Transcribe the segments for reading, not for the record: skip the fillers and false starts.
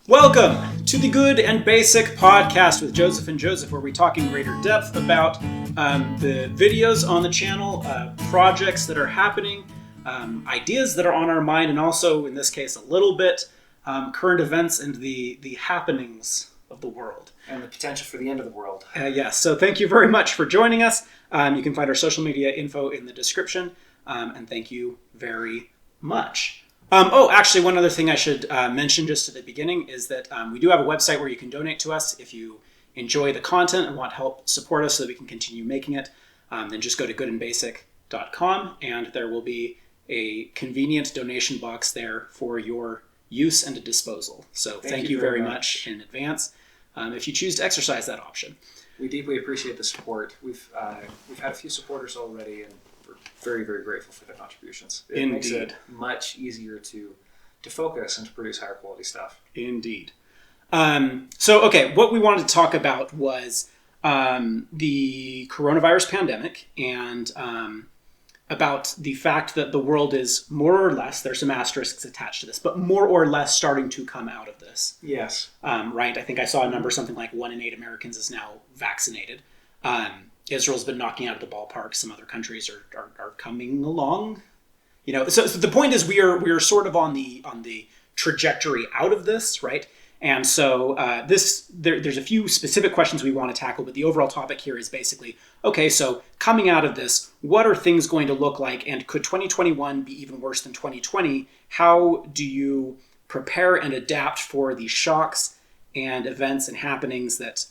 Welcome to the Good and Basic podcast with Joseph and Joseph, where we talk in greater depth about the videos on the channel, projects that are happening, ideas that are on our mind, and also, in this case, a little bit current events and the happenings of the world. And the potential for the end of the world. Yes, so thank you very much for joining us. You can find our social media info in the description, and thank you very much. Actually, one other thing I should mention just at the beginning is that we do have a website where you can donate to us if you enjoy the content and want help support us so that we can continue making it. Then just go to goodandbasic.com and there will be a convenient donation box there for your use and disposal. So thank you very much in advance if you choose to exercise that option. We deeply appreciate the support. We've had a few supporters already, and we're very, very grateful for their contributions. It makes it much easier to focus and to produce higher quality stuff. Indeed. What we wanted to talk about was the coronavirus pandemic and about the fact that the world is more or less, there's some asterisks attached to this, but more or less starting to come out of this. Yes. Right? I think I saw a number, something like 1 in 8 Americans is now vaccinated. Israel's been knocking out of the ballpark. Some other countries are coming along. You know, so the point is we are sort of on the trajectory out of this, right? And so there's a few specific questions we want to tackle, but the overall topic here is basically, okay, so coming out of this, what are things going to look like? And could 2021 be even worse than 2020? How do you prepare and adapt for the shocks and events and happenings that,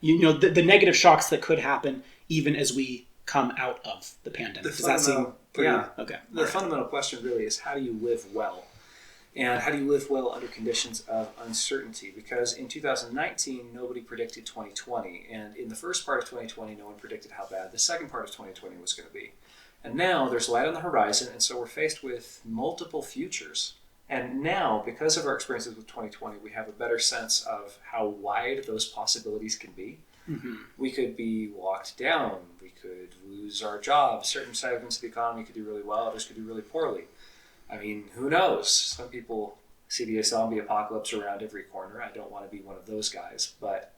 the negative shocks that could happen even as we come out of the pandemic? Does that seem pretty... Yeah. Okay. The fundamental question really is, how do you live well? And how do you live well under conditions of uncertainty? Because in 2019, nobody predicted 2020. And in the first part of 2020, no one predicted how bad the second part of 2020 was going to be. And now there's light on the horizon, and so we're faced with multiple futures. And now, because of our experiences with 2020, we have a better sense of how wide those possibilities can be. Mm-hmm. We could be locked down. We could lose our jobs. Certain segments of the economy could do really well. Others could do really poorly. I mean, who knows? Some people see the zombie apocalypse around every corner. I don't want to be one of those guys. But,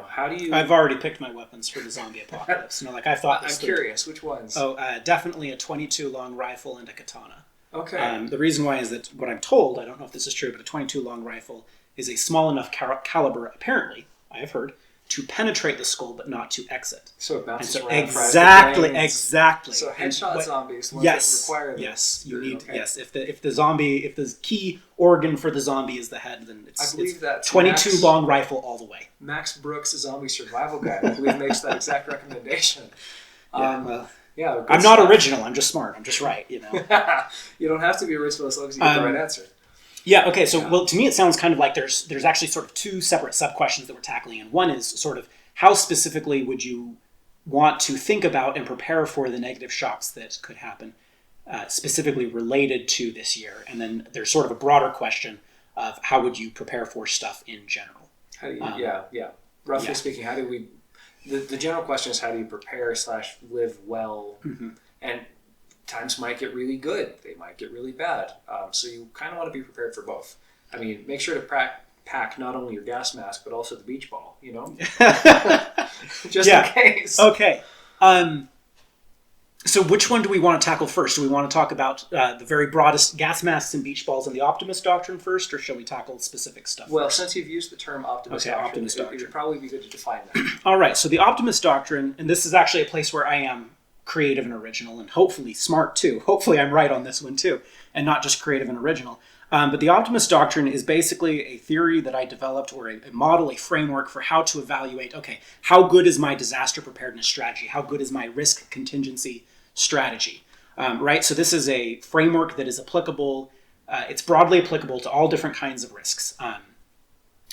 how do you... I've already picked my weapons for the zombie apocalypse. I thought this I'm curious. Which ones? Definitely a .22 long rifle and a katana. Okay. The reason why is that what I'm told, I don't know if this is true, but a .22 long rifle is a small enough caliber, apparently, I have heard, to penetrate the skull but not to exit. So it bounces around. Exactly. So headshot zombies, the ones that require this. Yes. If the key organ for the zombie is the head, then it's 22 long rifle all the way. Max Brooks, a zombie survival guide, I believe makes that exact recommendation. I'm not stuff. Original. I'm just smart. I'm just right. You don't have to be original as long as you get the right answer. Yeah, okay, so well, to me it sounds kind of like there's actually sort of two separate sub-questions that we're tackling, and one is sort of how specifically would you want to think about and prepare for the negative shocks that could happen, specifically related to this year, and then there's sort of a broader question of how would you prepare for stuff in general. How do you, roughly speaking, how do we, the general question is how do you prepare / live well, and times might get really good. They might get really bad. So you kind of want to be prepared for both. I mean, make sure to pack not only your gas mask, but also the beach ball, Just in case. Okay. So which one do we want to tackle first? Do we want to talk about the very broadest gas masks and beach balls and the Optimist Doctrine first, or shall we tackle specific stuff Well, first? Since you've used the term Optimist Doctrine, it would probably be good to define that. All right. So the Optimist Doctrine, and this is actually a place where I am creative and original, and hopefully smart too. Hopefully I'm right on this one too, and not just creative and original. But the Optimist Doctrine is basically a theory that I developed, or a model, a framework for how to evaluate, okay, how good is my disaster preparedness strategy? How good is my risk contingency strategy? Right? So this is a framework that is applicable, it's broadly applicable to all different kinds of risks.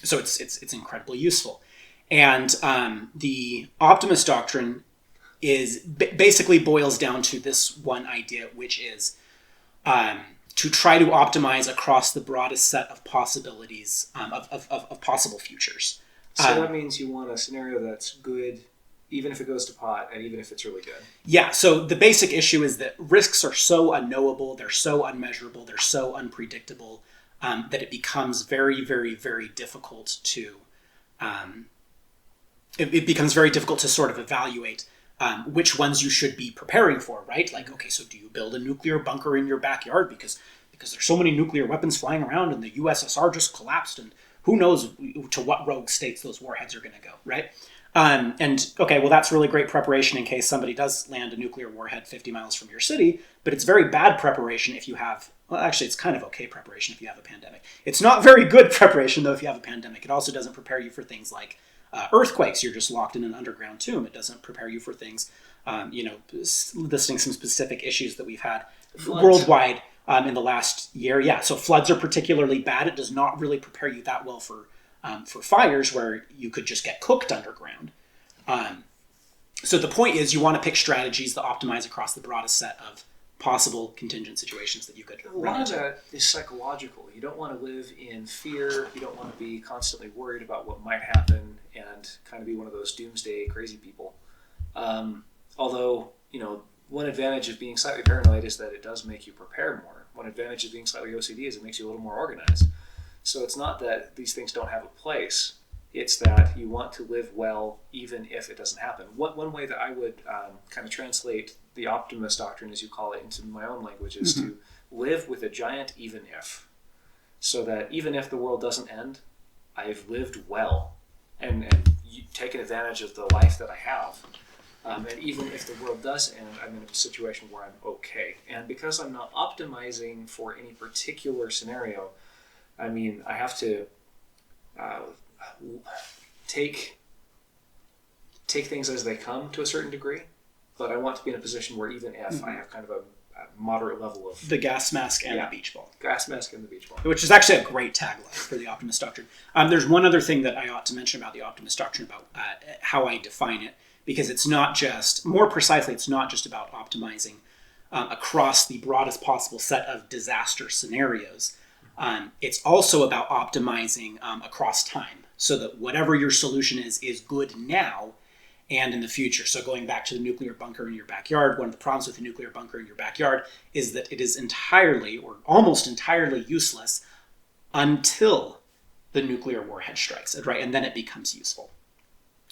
So it's incredibly useful. And the Optimist Doctrine basically boils down to this one idea, which is to try to optimize across the broadest set of possibilities of possible futures. So that means you want a scenario that's good, even if it goes to pot, and even if it's really good. Yeah, so the basic issue is that risks are so unknowable, they're so unmeasurable, they're so unpredictable, that it becomes very, very, very difficult to it becomes very difficult to sort of evaluate which ones you should be preparing for, right? Like, okay, so do you build a nuclear bunker in your backyard because there's so many nuclear weapons flying around and the USSR just collapsed and who knows to what rogue states those warheads are going to go, right? And okay, well, that's really great preparation in case somebody does land a nuclear warhead 50 miles from your city, but it's very bad preparation if you have, well, actually, it's kind of okay preparation if you have a pandemic. It's not very good preparation, though, if you have a pandemic. It also doesn't prepare you for things like earthquakes. You're just locked in an underground tomb. It doesn't prepare you for things, listing some specific issues that we've had worldwide in the last year. Yeah, so floods are particularly bad. It does not really prepare you that well for fires where you could just get cooked underground. So the point is you want to pick strategies that optimize across the broadest set of possible contingent situations that you could run into. A lot of that is psychological. You don't want to live in fear. You don't want to be constantly worried about what might happen and kind of be one of those doomsday crazy people. Although, one advantage of being slightly paranoid is that it does make you prepare more. One advantage of being slightly OCD is it makes you a little more organized. So it's not that these things don't have a place. It's that you want to live well even if it doesn't happen. One way that I would kind of translate the Optimist Doctrine, as you call it, into my own language is to live with a giant even if. So that even if the world doesn't end, I've lived well and taken advantage of the life that I have. And even if the world does end, I'm in a situation where I'm okay. And because I'm not optimizing for any particular scenario, I have to take things as they come to a certain degree, but I want to be in a position where even if I have kind of a moderate level of... The gas mask and the beach ball. Gas mask and the beach ball. Which is actually a great tagline for the Optimist Doctrine. There's one other thing that I ought to mention about the Optimist Doctrine, about how I define it, because it's not just, more precisely, it's not just about optimizing across the broadest possible set of disaster scenarios. It's also about optimizing across time, so that whatever your solution is good now and in the future. So going back to the nuclear bunker in your backyard, one of the problems with the nuclear bunker in your backyard is that it is entirely or almost entirely useless until the nuclear warhead strikes it, right? And then it becomes useful,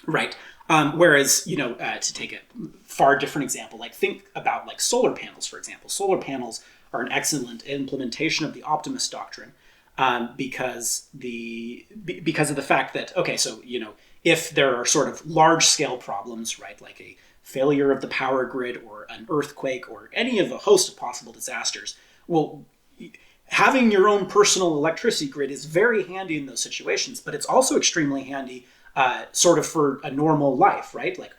right? Whereas, to take a far different example, like think about like solar panels, for example. Solar panels are an excellent implementation of the Optimist Doctrine because of the fact that, okay, so, if there are sort of large scale problems, right, like a failure of the power grid or an earthquake or any of a host of possible disasters, well, having your own personal electricity grid is very handy in those situations, but it's also extremely handy sort of for a normal life, right? Like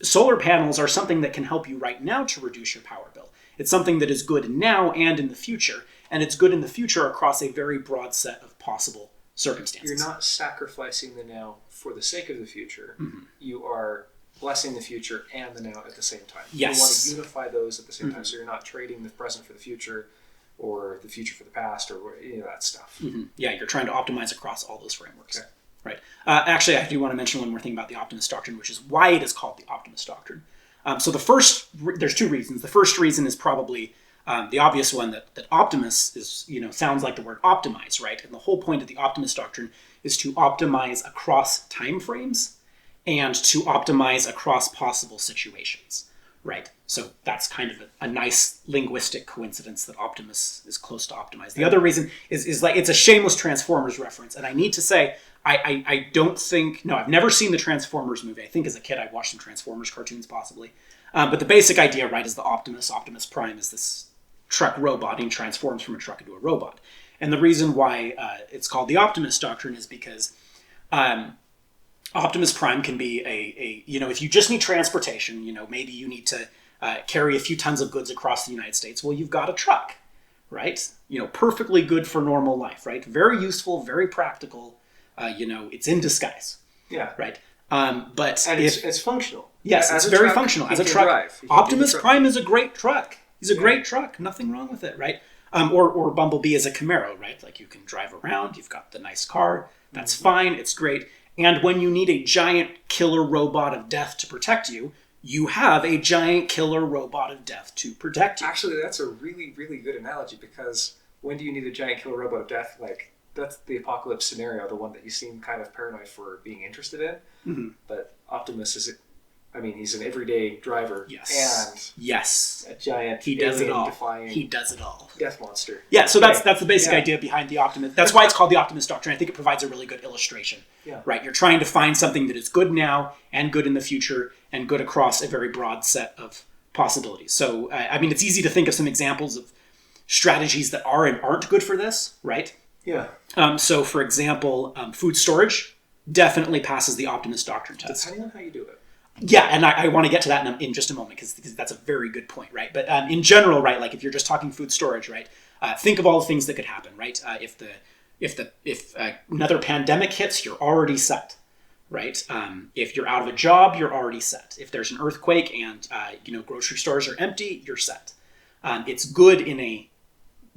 solar panels are something that can help you right now to reduce your power bill. It's something that is good now and in the future, and it's good in the future across a very broad set of possible circumstances. You're not sacrificing the now for the sake of the future. You are blessing the future and the now at the same time. Yes. You want to unify those at the same time, so you're not trading the present for the future or the future for the past or any of that stuff. Yeah, you're trying to optimize across all those frameworks. Okay. Right. Actually, I do want to mention one more thing about the Optimist Doctrine, which is why it is called the Optimist Doctrine. So there's two reasons. The first reason is probably the obvious one, that Optimus is, sounds like the word optimize, right? And the whole point of the Optimist Doctrine is to optimize across time frames and to optimize across possible situations, right? So that's kind of a nice linguistic coincidence that Optimus is close to optimize. The other reason is like, it's a shameless Transformers reference. And I need to say, I don't think, no, I've never seen the Transformers movie. I think as a kid I watched some Transformers cartoons possibly. But the basic idea, right, is the Optimus Prime is this truck robot, and he transforms from a truck into a robot. And the reason why it's called the Optimist Doctrine is because Optimus Prime can be if you just need transportation, maybe you need to carry a few tons of goods across the United States. Well, you've got a truck, right? Perfectly good for normal life, right? Very useful, very practical. It's in disguise. Yeah. Right. But it's functional. Yes, it's very functional. As a truck, Optimus Prime is a great truck. He's a great truck. Nothing wrong with it, right? Or Bumblebee is a Camaro, right? Like you can drive around. You've got the nice car. That's fine. It's great. And when you need a giant killer robot of death to protect you, you have a giant killer robot of death to protect you. Actually, that's a really, really good analogy because when do you need a giant killer robot of death? Like, that's the apocalypse scenario, the one that you seem kind of paranoid for being interested in. Mm-hmm. But Optimus is, I mean, he's an everyday driver. Yes. And a giant he does it all. defying He does it all. death monster. Yeah, so that's the basic idea behind the Optimist. That's why it's called the Optimist Doctrine. I think it provides a really good illustration. Yeah. Right? You're trying to find something that is good now and good in the future and good across a very broad set of possibilities. So, I mean, it's easy to think of some examples of strategies that are and aren't good for this, right? Yeah. So, for example, food storage definitely passes the Optimist Doctrine test. Depending on how you do it. Yeah, and I want to get to that in just a moment because that's a very good point, right? But in general, right, like if you're just talking food storage, right, think of all the things that could happen, right? If another pandemic hits, you're already set, right? If you're out of a job, you're already set. If there's an earthquake and grocery stores are empty, you're set. It's good in a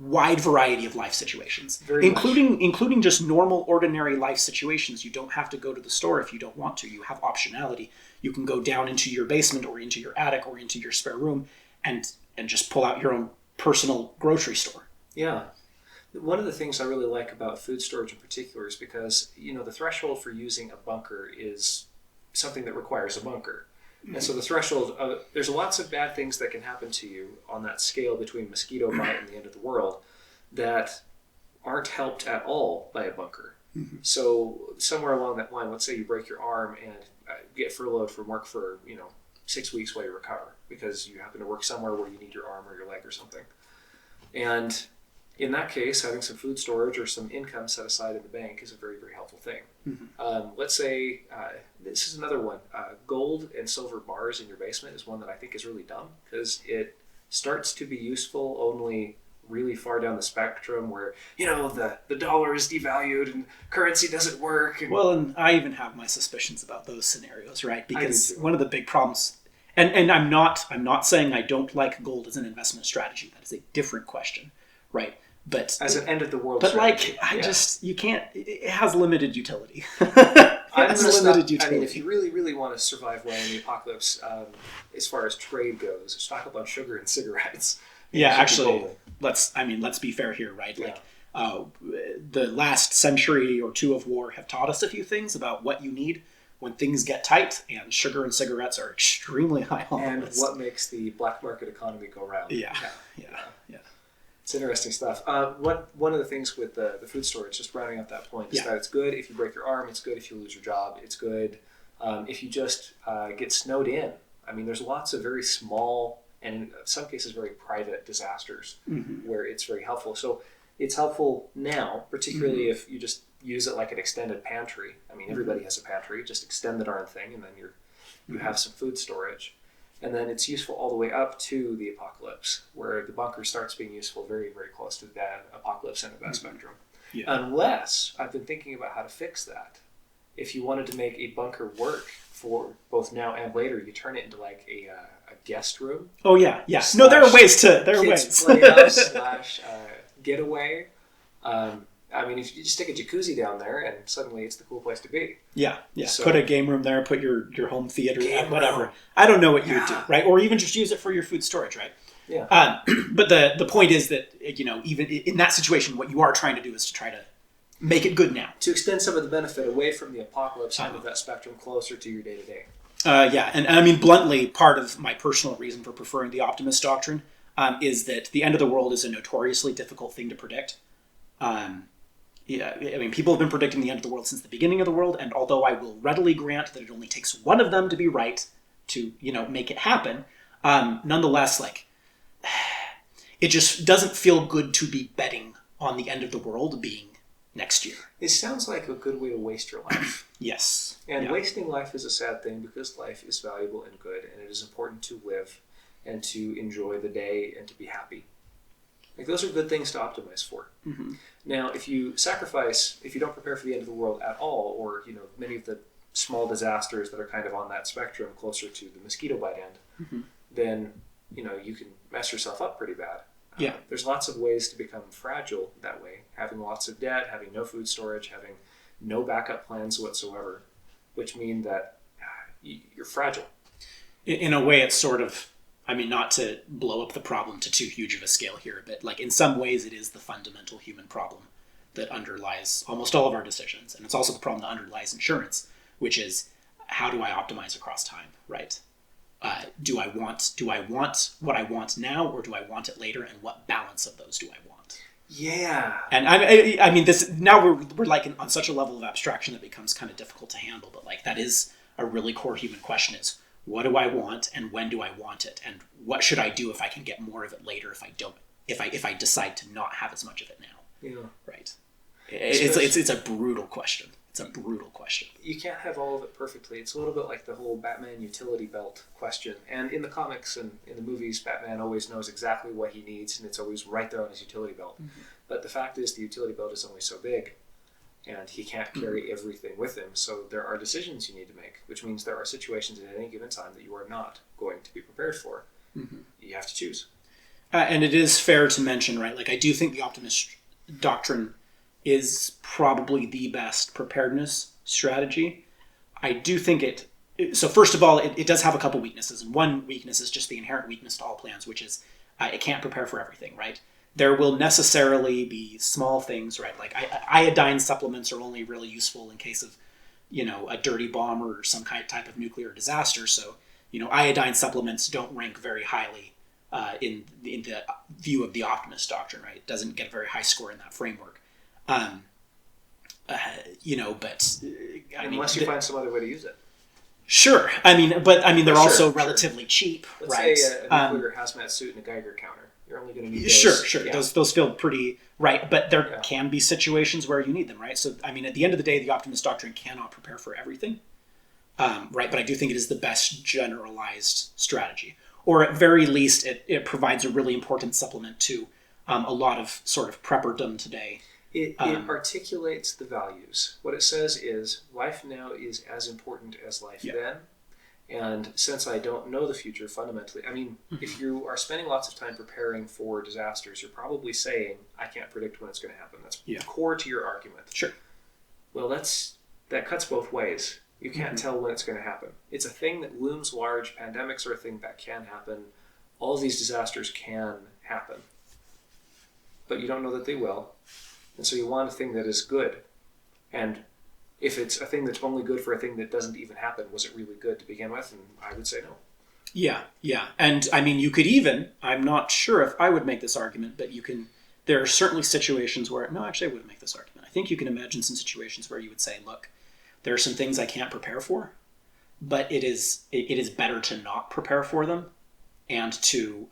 wide variety of life situations, including just normal, ordinary life situations. You don't have to go to the store if you don't want to. You have optionality. You can go down into your basement or into your attic or into your spare room and just pull out your own personal grocery store. Yeah. One of the things I really like about food storage in particular is because, the threshold for using a bunker is something that requires a bunker. Mm-hmm. And so the threshold, there's lots of bad things that can happen to you on that scale between mosquito bite and the end of the world that aren't helped at all by a bunker. Mm-hmm. So somewhere along that line, let's say you break your arm and get furloughed from work for 6 weeks while you recover because you happen to work somewhere where you need your arm or your leg or something. And in that case, having some food storage or some income set aside in the bank is a very, very helpful thing. Mm-hmm. Let's say, this is another one, gold and silver bars in your basement is one that I think is really dumb because it starts to be useful only really far down the spectrum where, the dollar is devalued and currency doesn't work. Well, and I even have my suspicions about those scenarios, right? Because one of the big problems, and I'm not saying I don't like gold as an investment strategy. That is a different question, right? But as an end of the world strategy. You can't, it has limited utility. I mean, if you really, really want to survive well in the apocalypse, as far as trade goes, stock up on sugar and cigarettes. Yeah, actually, let's be fair here, right? Yeah. The last century or two of war have taught us a few things about what you need when things get tight, and sugar and cigarettes are extremely high on the list. And what makes the black market economy go round. Yeah. It's interesting stuff. One of the things with the food storage, just rounding up that point, is that it's good if you break your arm, it's good if you lose your job, it's good if you just get snowed in. I mean, there's lots of very small and in some cases very private disasters where it's very helpful. So it's helpful now, particularly if you just use it like an extended pantry. I mean, everybody has a pantry. Just extend the darn thing, and then you have some food storage. And then it's useful all the way up to the apocalypse, where the bunker starts being useful very, very close to that apocalypse end of that spectrum. Yeah. Unless, I've been thinking about how to fix that. If you wanted to make a bunker work for both now and later, you turn it into like a guest room. Oh, yeah. No, there are ways. Kids playhouse / getaway. I mean, if you just stick a jacuzzi down there, and suddenly it's the cool place to be. Yeah. So, put a game room there, put your home theater, whatever. Room. I don't know what you would do, right? Or even just use it for your food storage, right? Yeah. But the point is that, even in that situation, what you are trying to do is to try to make it good now. To extend some of the benefit away from the apocalypse end of that spectrum closer to your day-to-day. And I mean, bluntly, part of my personal reason for preferring the Optimist Doctrine is that the end of the world is a notoriously difficult thing to predict. People have been predicting the end of the world since the beginning of the world, and although I will readily grant that it only takes one of them to be right to, make it happen, nonetheless, it just doesn't feel good to be betting on the end of the world being next year. It sounds like a good way to waste your life. Yes. And wasting life is a sad thing because life is valuable and good, and it is important to live and to enjoy the day and to be happy. Those are good things to optimize for. Mm-hmm. Now, if you don't prepare for the end of the world at all, or many of the small disasters that are kind of on that spectrum closer to the mosquito bite end, then you can mess yourself up pretty bad. Yeah. There's lots of ways to become fragile that way. Having lots of debt, having no food storage, having no backup plans whatsoever, which mean that you're fragile. In a way, it's sort of I mean, not to blow up the problem to too huge of a scale here, but like in some ways it is the fundamental human problem that underlies almost all of our decisions. And it's also the problem that underlies insurance, which is how do I optimize across time, right? Do I want what I want now, or do I want it later, and what balance of those do I want? Yeah. And I mean, this now we're like on such a level of abstraction that becomes kind of difficult to handle. But like that is a really core human question: is what do I want, and when do I want it, and what should I do if I can get more of it later if I don't, if I decide to not have as much of it now? Yeah. Right. It's a brutal question. It's a brutal question. You can't have all of it perfectly. It's a little bit like the whole Batman utility belt question. And in the comics and in the movies, Batman always knows exactly what he needs, and it's always right there on his utility belt. Mm-hmm. But the fact is, the utility belt is only so big, and he can't carry everything with him. So there are decisions you need to make, which means there are situations at any given time that you are not going to be prepared for. Mm-hmm. You have to choose. And it is fair to mention, right? Like I do think the Optimist Doctrine is probably the best preparedness strategy. I do think so first of all, it does have a couple weaknesses. And one weakness is just the inherent weakness to all plans, which is it can't prepare for everything, right? There will necessarily be small things, right? Like iodine supplements are only really useful in case of, a dirty bomb or some type of nuclear disaster. So, iodine supplements don't rank very highly in the view of the Optimist Doctrine, right? It doesn't get a very high score in that framework. Unless you find some other way to use it. Sure. They're also relatively cheap, Let's right? say a nuclear hazmat suit and a Geiger counter. You're only going to need those. Sure. Yeah. Those feel pretty right, but there can be situations where you need them, right? So, at the end of the day, the Optimist Doctrine cannot prepare for everything, right? But I do think it is the best generalized strategy, or at very least, it provides a really important supplement to a lot of sort of prepperdom today. It articulates the values. What it says is, life now is as important as life then. And since I don't know the future fundamentally, if you are spending lots of time preparing for disasters, you're probably saying, I can't predict when it's going to happen. That's core to your argument. Sure. Well, that cuts both ways. You can't tell when it's going to happen. It's a thing that looms large. Pandemics are a thing that can happen. All of these disasters can happen. But you don't know that they will. And so you want a thing that is good. And if it's a thing that's only good for a thing that doesn't even happen, was it really good to begin with? And I would say no. Yeah. And you could even, I'm not sure if I would make this argument, but there are certainly situations where, no, actually I wouldn't make this argument. I think you can imagine some situations where you would say, look, there are some things I can't prepare for, but it is better to not prepare for them and to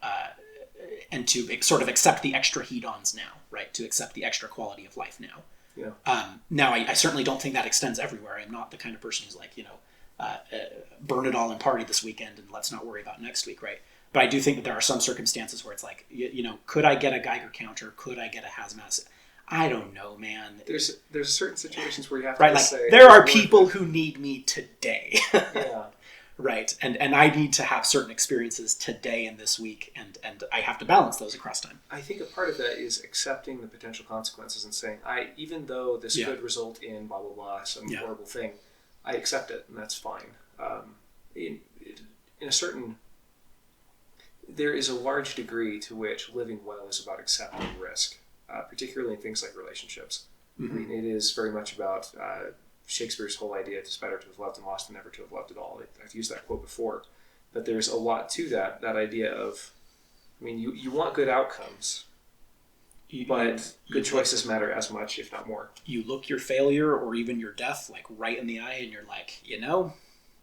sort of accept the extra heat-ons now, right? To accept the extra quality of life now. Yeah. Now, I certainly don't think that extends everywhere. I'm not the kind of person who's like, burn it all and party this weekend and let's not worry about next week, right? But I do think that there are some circumstances where it's like, could I get a Geiger counter? Could I get a hazmat? I don't know, man. There's certain situations where you have to right, like say... There are people who need me today. Yeah. Right, and I need to have certain experiences today and this week, and I have to balance those across time. I think a part of that is accepting the potential consequences and saying, even though this could result in blah, blah, blah, some horrible thing, I accept it, and that's fine. In a certain... There is a large degree to which living well is about accepting risk, particularly in things like relationships. Mm-hmm. It is very much about... Shakespeare's whole idea, it's better to have loved and lost than never to have loved at all. I've used that quote before. But there's a lot to that idea of, you want good outcomes, but good choices matter as much, if not more. You look your failure or even your death like right in the eye and you're like,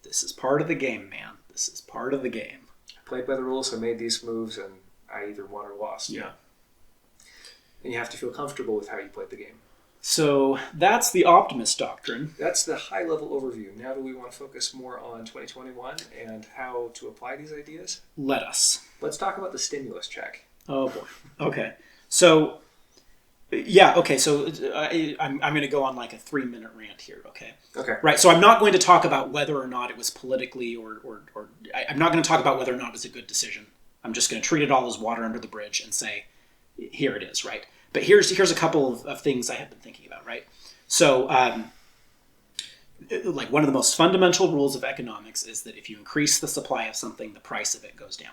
this is part of the game, man. This is part of the game. I played by the rules, I made these moves, and I either won or lost. Yeah. And you have to feel comfortable with how you played the game. So that's the Optimist Doctrine. That's the high-level overview. Now do we want to focus more on 2021 and how to apply these ideas? Let us. Let's talk about the stimulus check. Oh, boy. Okay. So, so I'm going to go on like a 3-minute rant here, okay? Okay. Right, so I'm not going to talk about whether or not it was politically or I'm not going to talk about whether or not it was a good decision. I'm just going to treat it all as water under the bridge and say, here it is, right? But here's a couple of things I have been thinking about, right? So, like one of the most fundamental rules of economics is that if you increase the supply of something, the price of it goes down,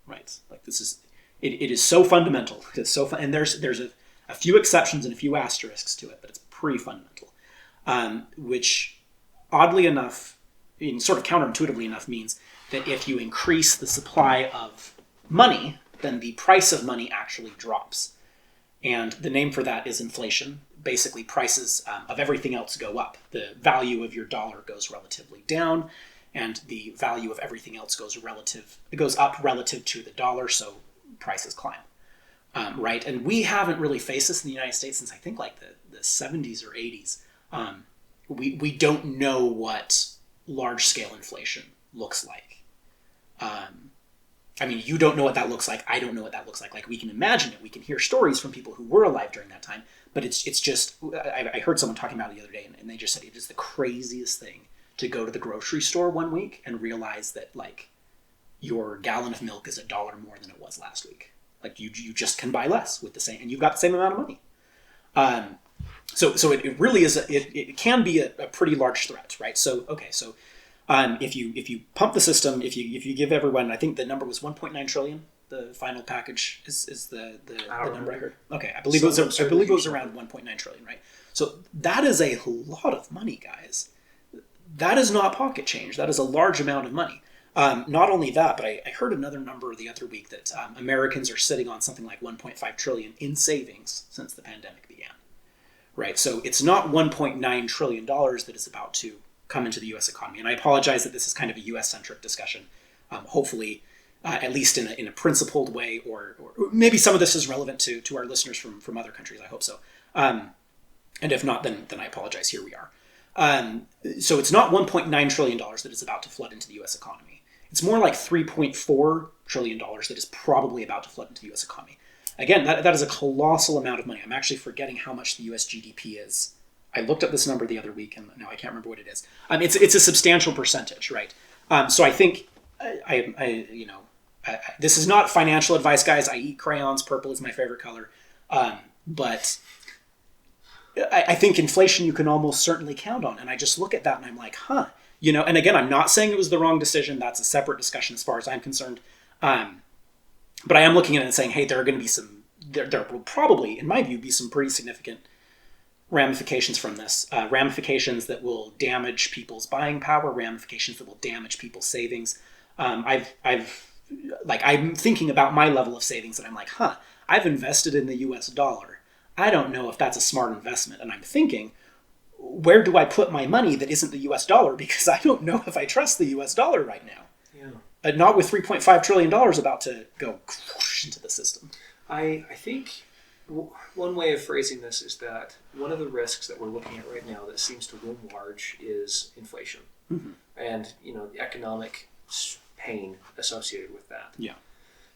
right? Like this is, it is so fundamental. It's so fun, and there's a few exceptions and a few asterisks to it, but it's pretty fundamental. Which, oddly enough, sort of counterintuitively enough, means that if you increase the supply of money, then the price of money actually drops. And the name for that is inflation. Basically, prices of everything else go up. The value of your dollar goes relatively down, and the value of everything else goes up relative to the dollar, so prices climb. Right? And we haven't really faced this in the United States since I think like the 70s or 80s. We don't know what large-scale inflation looks like. I mean, you don't know what that looks like. I don't know what that looks like. Like, we can imagine it. We can hear stories from people who were alive during that time. But it's just, I heard someone talking about it the other day, and they just said it is the craziest thing to go to the grocery store one week and realize that, like, your gallon of milk is $1 more than it was last week. Like, you just can buy less with the same, and you've got the same amount of money. So it really is, it can be a pretty large threat, right? So, okay, so if you pump the system, if you give everyone, I think the number was 1.9 trillion. The final package is the number I heard. Okay, I believe it was around 1.9 trillion, right? So that is a lot of money, guys. That is not pocket change. That is a large amount of money. Not only that, but I heard another number the other week that Americans are sitting on something like 1.5 trillion in savings since the pandemic began. Right, so it's not $1.9 trillion that is about to come into the U.S. economy. And I apologize that this is kind of a U.S.-centric discussion. Hopefully, at least in a principled way, or maybe some of this is relevant to our listeners from other countries. I hope so. And if not, then I apologize. Here we are. So it's not $1.9 trillion that is about to flood into the U.S. economy. It's more like $3.4 trillion that is probably about to flood into the U.S. economy. Again, that is a colossal amount of money. I'm actually forgetting how much the U.S. GDP is. I looked up this number the other week, and now I can't remember what it is. It's a substantial percentage, right? So I think this is not financial advice, guys. I eat crayons. Purple is my favorite color, but I think inflation you can almost certainly count on. And I just look at that and I'm like, huh. And again, I'm not saying it was the wrong decision. That's a separate discussion as far as I'm concerned. But I am looking at it and saying, hey, there are going to be there will probably, in my view, be some pretty significant ramifications from this. Ramifications that will damage people's buying power, ramifications that will damage people's savings. I'm thinking about my level of savings and I'm like, I've invested in the US dollar. I don't know if that's a smart investment. And I'm thinking, where do I put my money that isn't the US dollar? Because I don't know if I trust the US dollar right now. Yeah. Not with $3.5 trillion about to go into the system. I think one way of phrasing this is that one of the risks that we're looking at right now that seems to loom large is inflation. Mm-hmm. And, the economic pain associated with that. Yeah.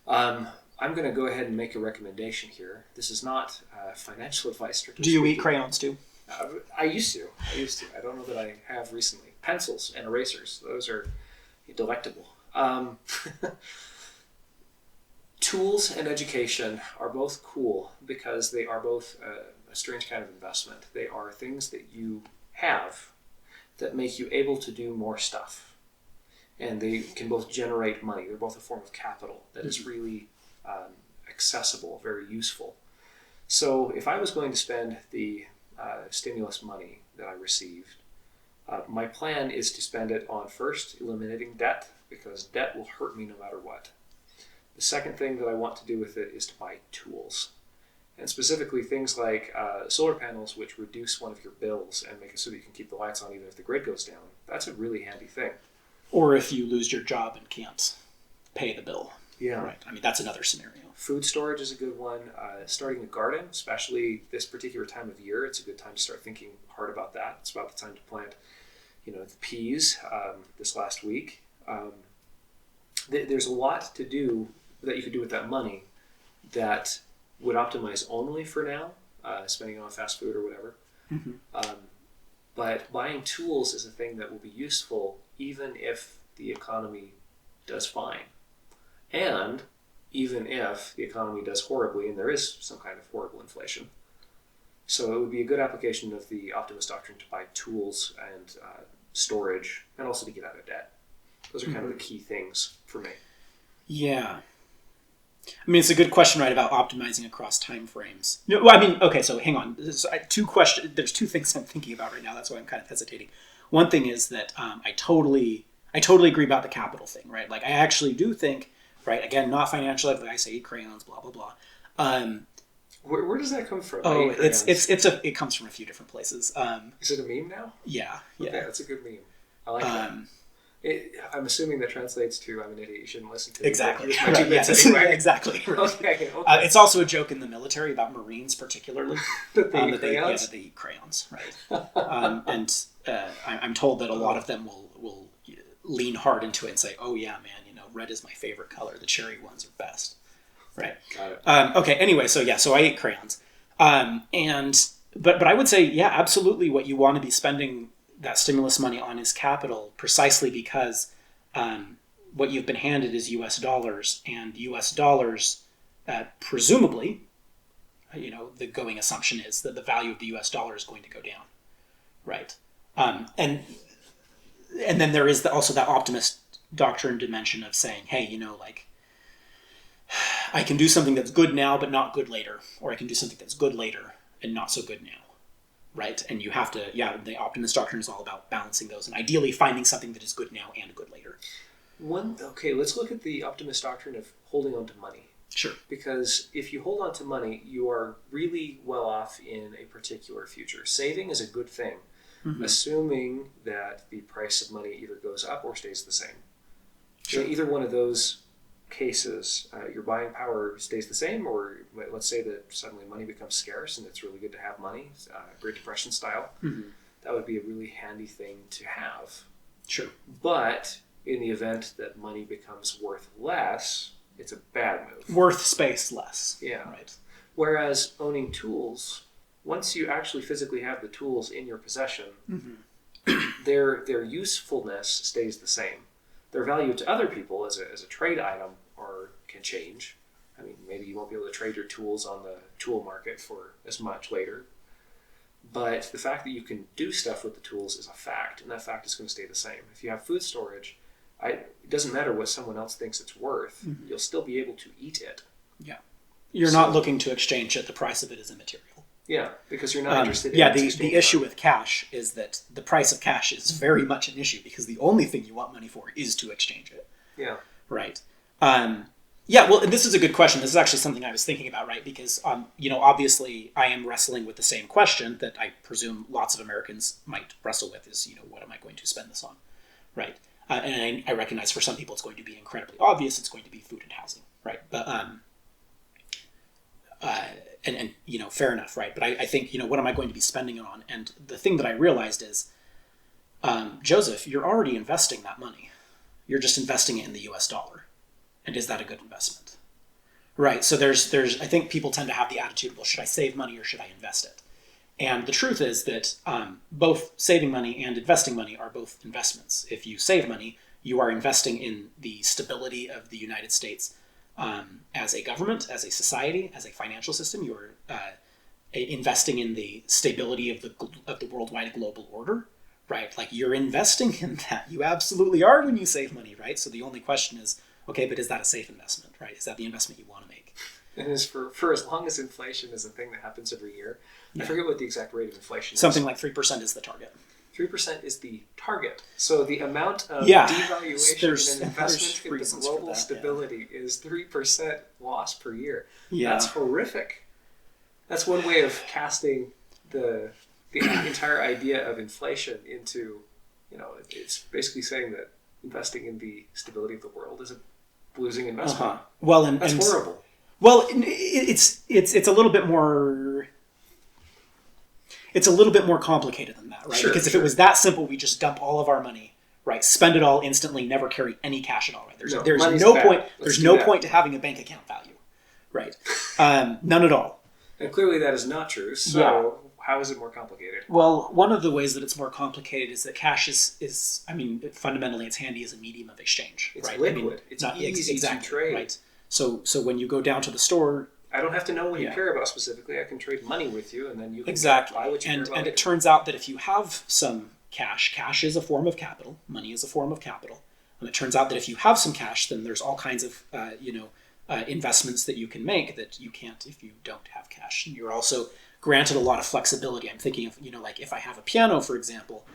I'm going to go ahead and make a recommendation here. This is not financial advice. Do you eat crayons too? I used to. I don't know that I have recently. Pencils and erasers. Those are delectable. Tools and education are both cool because they are both a strange kind of investment. They are things that you have that make you able to do more stuff. And they can both generate money. They're both a form of capital that is really accessible, very useful. So if I was going to spend the stimulus money that I received, my plan is to spend it on first eliminating debt, because debt will hurt me no matter what. The second thing that I want to do with it is to buy tools, and specifically things like solar panels, which reduce one of your bills and make it so that you can keep the lights on even if the grid goes down. That's a really handy thing. Or if you lose your job and can't pay the bill. Yeah. Right. I mean, that's another scenario. Food storage is a good one. Starting a garden, especially this particular time of year, it's a good time to start thinking hard about that. It's about the time to plant, the peas this last week. There's a lot to do that you could do with that money that would optimize only for now, spending it on fast food or whatever. Mm-hmm. But buying tools is a thing that will be useful even if the economy does fine. And even if the economy does horribly, and there is some kind of horrible inflation. So it would be a good application of the Optimist Doctrine to buy tools and storage, and also to get out of debt. Those are kind of the key things for me. Yeah. I mean, it's a good question, right, about optimizing across time frames. No, well, I mean, okay, so hang on. There's two things I'm thinking about right now. That's why I'm kind of hesitating. One thing is that I totally agree about the capital thing, right? Like, I actually do think, right, again, not financial advice, I eat crayons, blah, blah, blah. Where does that come from? Oh, it comes from a few different places. Is it a meme now? Yeah. Okay, that's a good meme. I like that. I'm assuming that translates to "I'm an idiot. You shouldn't listen to me." Exactly. Right, yes, anyway. Exactly. Right. Okay. It's also a joke in the military about Marines, particularly that they eat crayons, right? I'm told that a lot of them will lean hard into it and say, "Oh yeah, man, red is my favorite color. The cherry ones are best." Right. Got it. Okay. Anyway, so I ate crayons, but I would say, yeah, absolutely. What you want to be spending that stimulus money on is capital, precisely because what you've been handed is U.S. dollars, and U.S. dollars, presumably, the going assumption is that the value of the U.S. dollar is going to go down, right? And then there is also that Optimist Doctrine dimension of saying, hey, like, I can do something that's good now but not good later, or I can do something that's good later and not so good now. Right, and you have to, the Optimist Doctrine is all about balancing those, and ideally finding something that is good now and good later. Let's look at the Optimist Doctrine of holding on to money. Sure. Because if you hold on to money, you are really well off in a particular future. Saving is a good thing, assuming that the price of money either goes up or stays the same. Sure. In either one of those cases, your buying power stays the same, or let's say that suddenly money becomes scarce and it's really good to have money, Great Depression style. That would be a really handy thing to have. Sure. But in the event that money becomes worth less, it's a bad move. Worth space less. Yeah. Right. Whereas owning tools, once you actually physically have the tools in your possession, their usefulness stays the same. Their value to other people as a trade item can change. I mean, maybe you won't be able to trade your tools on the tool market for as much later. But the fact that you can do stuff with the tools is a fact, and that fact is going to stay the same. If you have food storage, it doesn't matter what someone else thinks it's worth. You'll still be able to eat it. Yeah. You're not looking to exchange it. The price of it is immaterial. Yeah, because you're not interested in the issue with cash is that the price of cash is very much an issue, because the only thing you want money for is to exchange it. Yeah. Right. Well, and this is a good question. This is actually something I was thinking about, right? Because, obviously I am wrestling with the same question that I presume lots of Americans might wrestle with is, what am I going to spend this on? Right. And I recognize for some people it's going to be incredibly obvious. It's going to be food and housing, right? But, fair enough, right? But I think, what am I going to be spending it on? And the thing that I realized is, Joseph, you're already investing that money. You're just investing it in the US dollar. And is that a good investment? Right. So there's I think people tend to have the attitude, well, should I save money or should I invest it? And the truth is that both saving money and investing money are both investments. If you save money, you are investing in the stability of the United States as a government, as a society, as a financial system. You are investing in the stability of the worldwide global order. Right. Like, you're investing in that. You absolutely are when you save money. Right. So the only question is, okay, but is that a safe investment, right? Is that the investment you want to make? And as for as long as inflation is a thing that happens every year, I forget what the exact rate of inflation is. Something like 3% is the target. 3% is the target. So the amount of devaluation and investment in the global stability is 3% loss per year. Yeah. That's horrific. That's one way of casting the entire idea of inflation into, it's basically saying that investing in the stability of the world is a losing investment. Well, that's horrible. Well, it's a little bit more. It's a little bit more complicated than that, right? Sure, because if it was that simple, we just dump all of our money, right? Spend it all instantly, never carry any cash at all. Right? There's no point. There's no point to having a bank account value, right? None at all. And clearly, that is not true. So. How is it more complicated? Well, one of the ways that it's more complicated is that cash is fundamentally it's handy as a medium of exchange. It's right? liquid. It's easy to trade. Right. So when you go down to the store, I don't have to know what you care about specifically. I can trade money with you, and then you can buy what you care about. And it turns out that if you have some cash is a form of capital. Money is a form of capital. And it turns out that if you have some cash, then there's all kinds of investments that you can make that you can't if you don't have cash. And you're also granted a lot of flexibility. I'm thinking of, like if I have a piano, for example,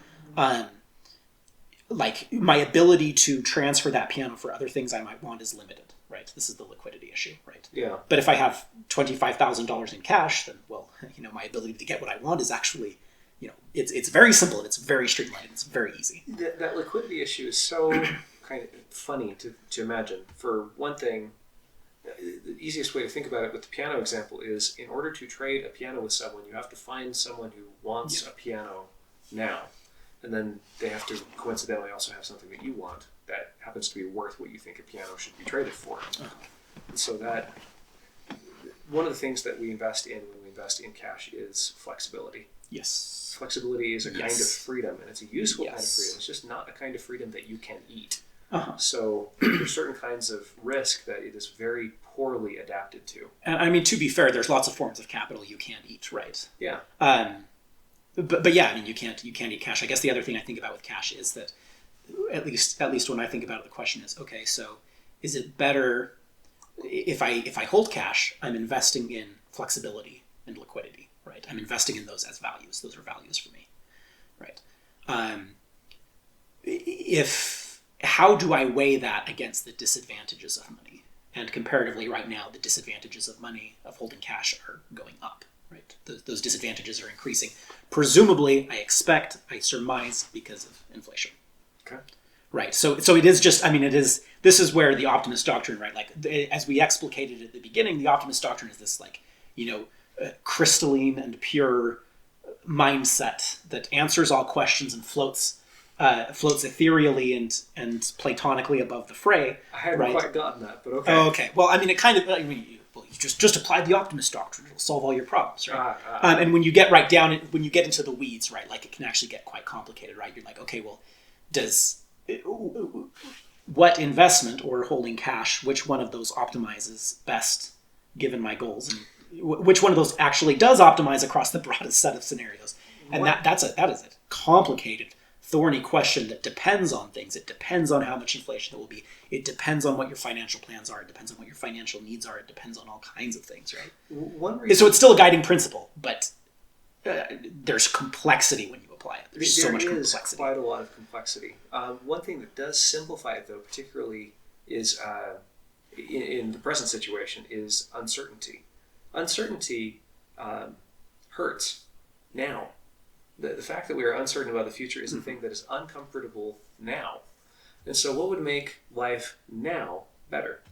like my ability to transfer that piano for other things I might want is limited, right? This is the liquidity issue, right? Yeah. But if I have $25,000 in cash, then, well, my ability to get what I want is actually, it's very simple and it's very streamlined. It's very easy. That liquidity issue is so kind of funny to imagine. For one thing, the easiest way to think about it with the piano example is in order to trade a piano with someone, you have to find someone who wants a piano now. And then they have to coincidentally also have something that you want that happens to be worth what you think a piano should be traded for. And so that one of the things that we invest in when we invest in cash is flexibility. Yes. Flexibility is a kind of freedom, and it's a useful kind of freedom. It's just not a kind of freedom that you can eat. So there's certain kinds of risk that it is very poorly adapted to. And I mean, to be fair, there's lots of forms of capital you can't eat, right? Yeah. But yeah, I mean, you can't eat cash. I guess the other thing I think about with cash is that, at least when I think about it, the question is, okay, so is it better if I hold cash? I'm investing in flexibility and liquidity, right? I'm investing in those as values. Those are values for me, right? How do I weigh that against the disadvantages of money? And comparatively, right now, the disadvantages of money, of holding cash, are going up. Right, those disadvantages are increasing. Presumably, I surmise, because of inflation. Okay. Right. So it is just. I mean, it is. This is where the Optimist Doctrine, right? Like as we explicated at the beginning, the Optimist Doctrine is this crystalline and pure mindset that answers all questions and floats ethereally and platonically above the fray. I hadn't quite gotten that, but okay. Oh, okay. Well, I mean, it kind of. You just apply the Optimist Doctrine; it'll solve all your problems, right? And when you get right down, when you get into the weeds, right, like it can actually get quite complicated, right? You're like, okay, well, what investment or holding cash, which one of those optimizes best given my goals, and which one of those actually does optimize across the broadest set of scenarios? And that is a complicated, thorny question that depends on things. It depends on how much inflation there will be. It depends on what your financial plans are. It depends on what your financial needs are. It depends on all kinds of things, right? So it's still a guiding principle, but there's complexity when you apply it. There's so much complexity. There is quite a lot of complexity. One thing that does simplify it, though, particularly is in the present situation, is uncertainty. Uncertainty hurts now. The fact that we are uncertain about the future is a thing that is uncomfortable now. And so what would make life now better?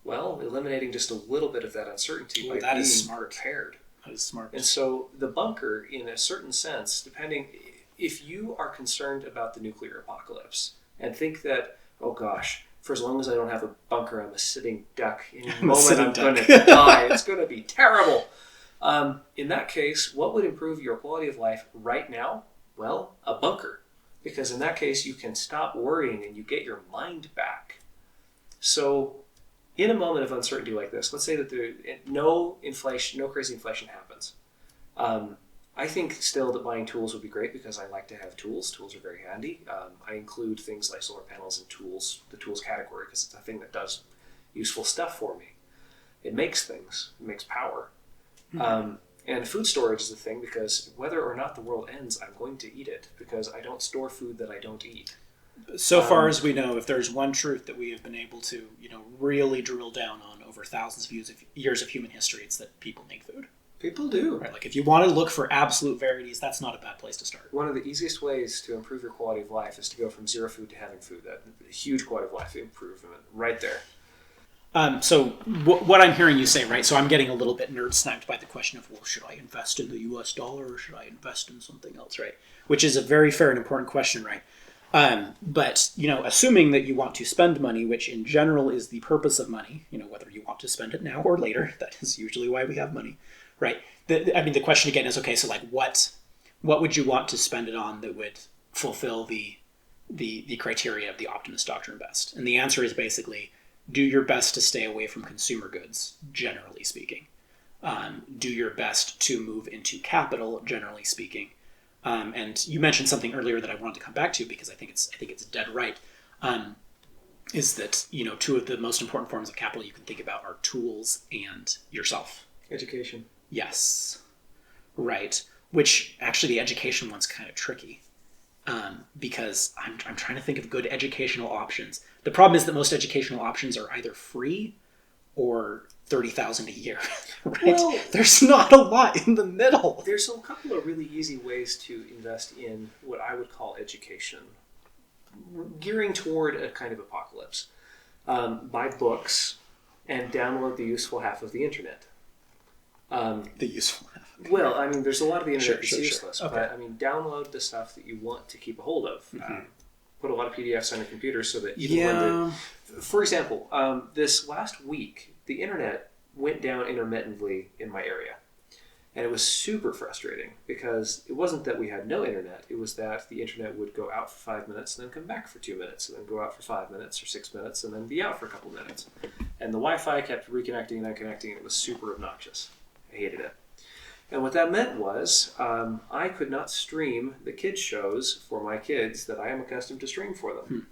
Well, eliminating just a little bit of that uncertainty by being prepared. That is smart. And so the bunker, in a certain sense, if you are concerned about the nuclear apocalypse and think that, oh gosh, for as long as I don't have a bunker, I'm a sitting duck. In a moment I'm going to die. It's going to be terrible. In that case, what would improve your quality of life right now? Well, a bunker. Because in that case, you can stop worrying and you get your mind back. So in a moment of uncertainty like this, let's say that no crazy inflation happens. I think still that buying tools would be great because I like to have tools. Tools are very handy. I include things like solar panels in the tools category, because it's a thing that does useful stuff for me. It makes things. It makes power. And food storage is the thing, because whether or not the world ends, I'm going to eat it, because I don't store food that I don't eat. So far as we know, if there's one truth that we have been able to, really drill down on over thousands of years of human history, it's that people need food. People do. Right? Like if you want to look for absolute verities, that's not a bad place to start. One of the easiest ways to improve your quality of life is to go from zero food to having food. That huge quality of life improvement right there. So what I'm hearing you say, right? So I'm getting a little bit nerd snapped by the question of, well, should I invest in the U.S. dollar or should I invest in something else, right? Which is a very fair and important question, right? But assuming that you want to spend money, which in general is the purpose of money, whether you want to spend it now or later, that is usually why we have money, right? The question again is, okay, so like what would you want to spend it on that would fulfill the criteria of the Optimist Doctrine best? And the answer is basically, do your best to stay away from consumer goods, generally speaking. Do your best to move into capital, generally speaking. And you mentioned something earlier that I wanted to come back to because I think it's dead right. is that, two of the most important forms of capital you can think about are tools and yourself. Education. Yes. Right. Which actually the education one's kind of tricky. Because I'm trying to think of good educational options. The problem is that most educational options are either free or $30,000 a year. Right? Well, there's not a lot in the middle. There's a couple of really easy ways to invest in what I would call education, gearing toward a kind of apocalypse. Buy books and download the useful half of the internet. The useful half. Okay. Well, I mean, there's a lot of the internet that's useless, sure. Okay. But I mean, download the stuff that you want to keep a hold of. Mm-hmm. Put a lot of PDFs on your computer so that even for example, this last week, the internet went down intermittently in my area. And it was super frustrating because it wasn't that we had no internet. It was that the internet would go out for 5 minutes and then come back for 2 minutes and then go out for 5 minutes or 6 minutes and then be out for a couple minutes. And the Wi-Fi kept reconnecting and unconnecting, and it was super obnoxious. I hated it. And what that meant was I could not stream the kids' shows for my kids that I am accustomed to stream for them.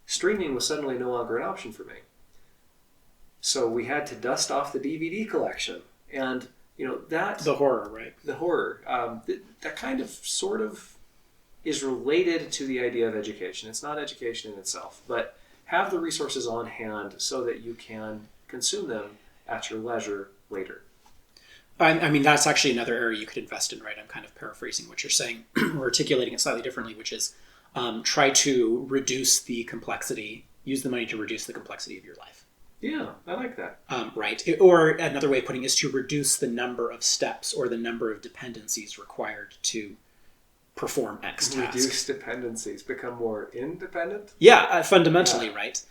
Streaming was suddenly no longer an option for me. So we had to dust off the DVD collection. And, that... The horror, right? The horror. That kind of, sort of, is related to the idea of education. It's not education in itself, but have the resources on hand so that you can consume them at your leisure later. I mean, that's actually another area you could invest in, right? I'm kind of paraphrasing what you're saying, or articulating it slightly differently, which is try to reduce the complexity, use the money to reduce the complexity of your life. Yeah, I like that. Right. Or another way of putting it is to reduce the number of steps or the number of dependencies required to perform X task. Reduce dependencies, become more independent? Yeah, fundamentally, right.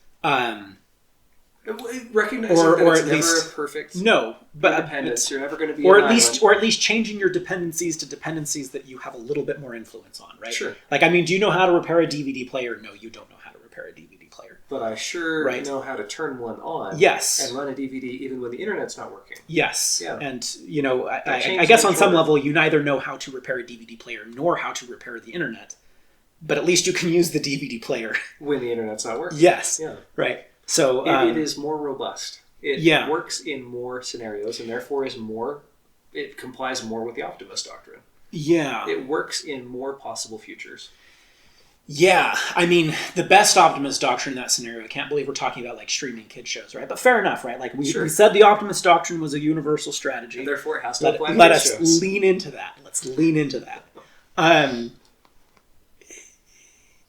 Recognizing that it's never a perfect independence. You're never going to be or at least changing your dependencies to dependencies that you have a little bit more influence on, right? Sure. Like, I mean, do you know how to repair a DVD player? No, you don't know how to repair a DVD player. But I sure know how to turn one on. Yes. And run a DVD even when the internet's not working. Yes. Yeah. And, I guess on some level, you neither know how to repair a DVD player nor how to repair the internet. But at least you can use the DVD player. When the internet's not working. Yes. Yeah. Right. So it is more robust. It works in more scenarios, and therefore it complies more with the Optimist Doctrine. Yeah. It works in more possible futures. Yeah. I mean, the best Optimist Doctrine in that scenario, I can't believe we're talking about like streaming kid shows, right? But fair enough, right? Like we said the Optimist Doctrine was a universal strategy. And therefore it has to apply to let kids' us shows. lean into that. Let's lean into that.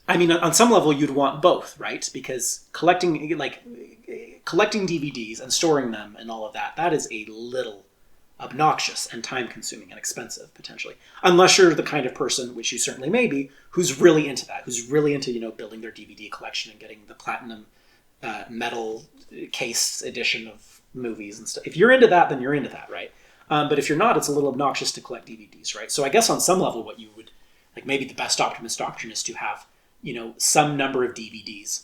I mean, on some level, you'd want both, right? Because collecting DVDs and storing them and all of that is a little obnoxious and time-consuming and expensive, potentially. Unless you're the kind of person, which you certainly may be, who's really into that, who's really into, building their DVD collection and getting the platinum metal case edition of movies and stuff. If you're into that, then you're into that, right? But if you're not, it's a little obnoxious to collect DVDs, right? So I guess on some level, what you would, like maybe the best Optimist Doctrine is to have some number of DVDs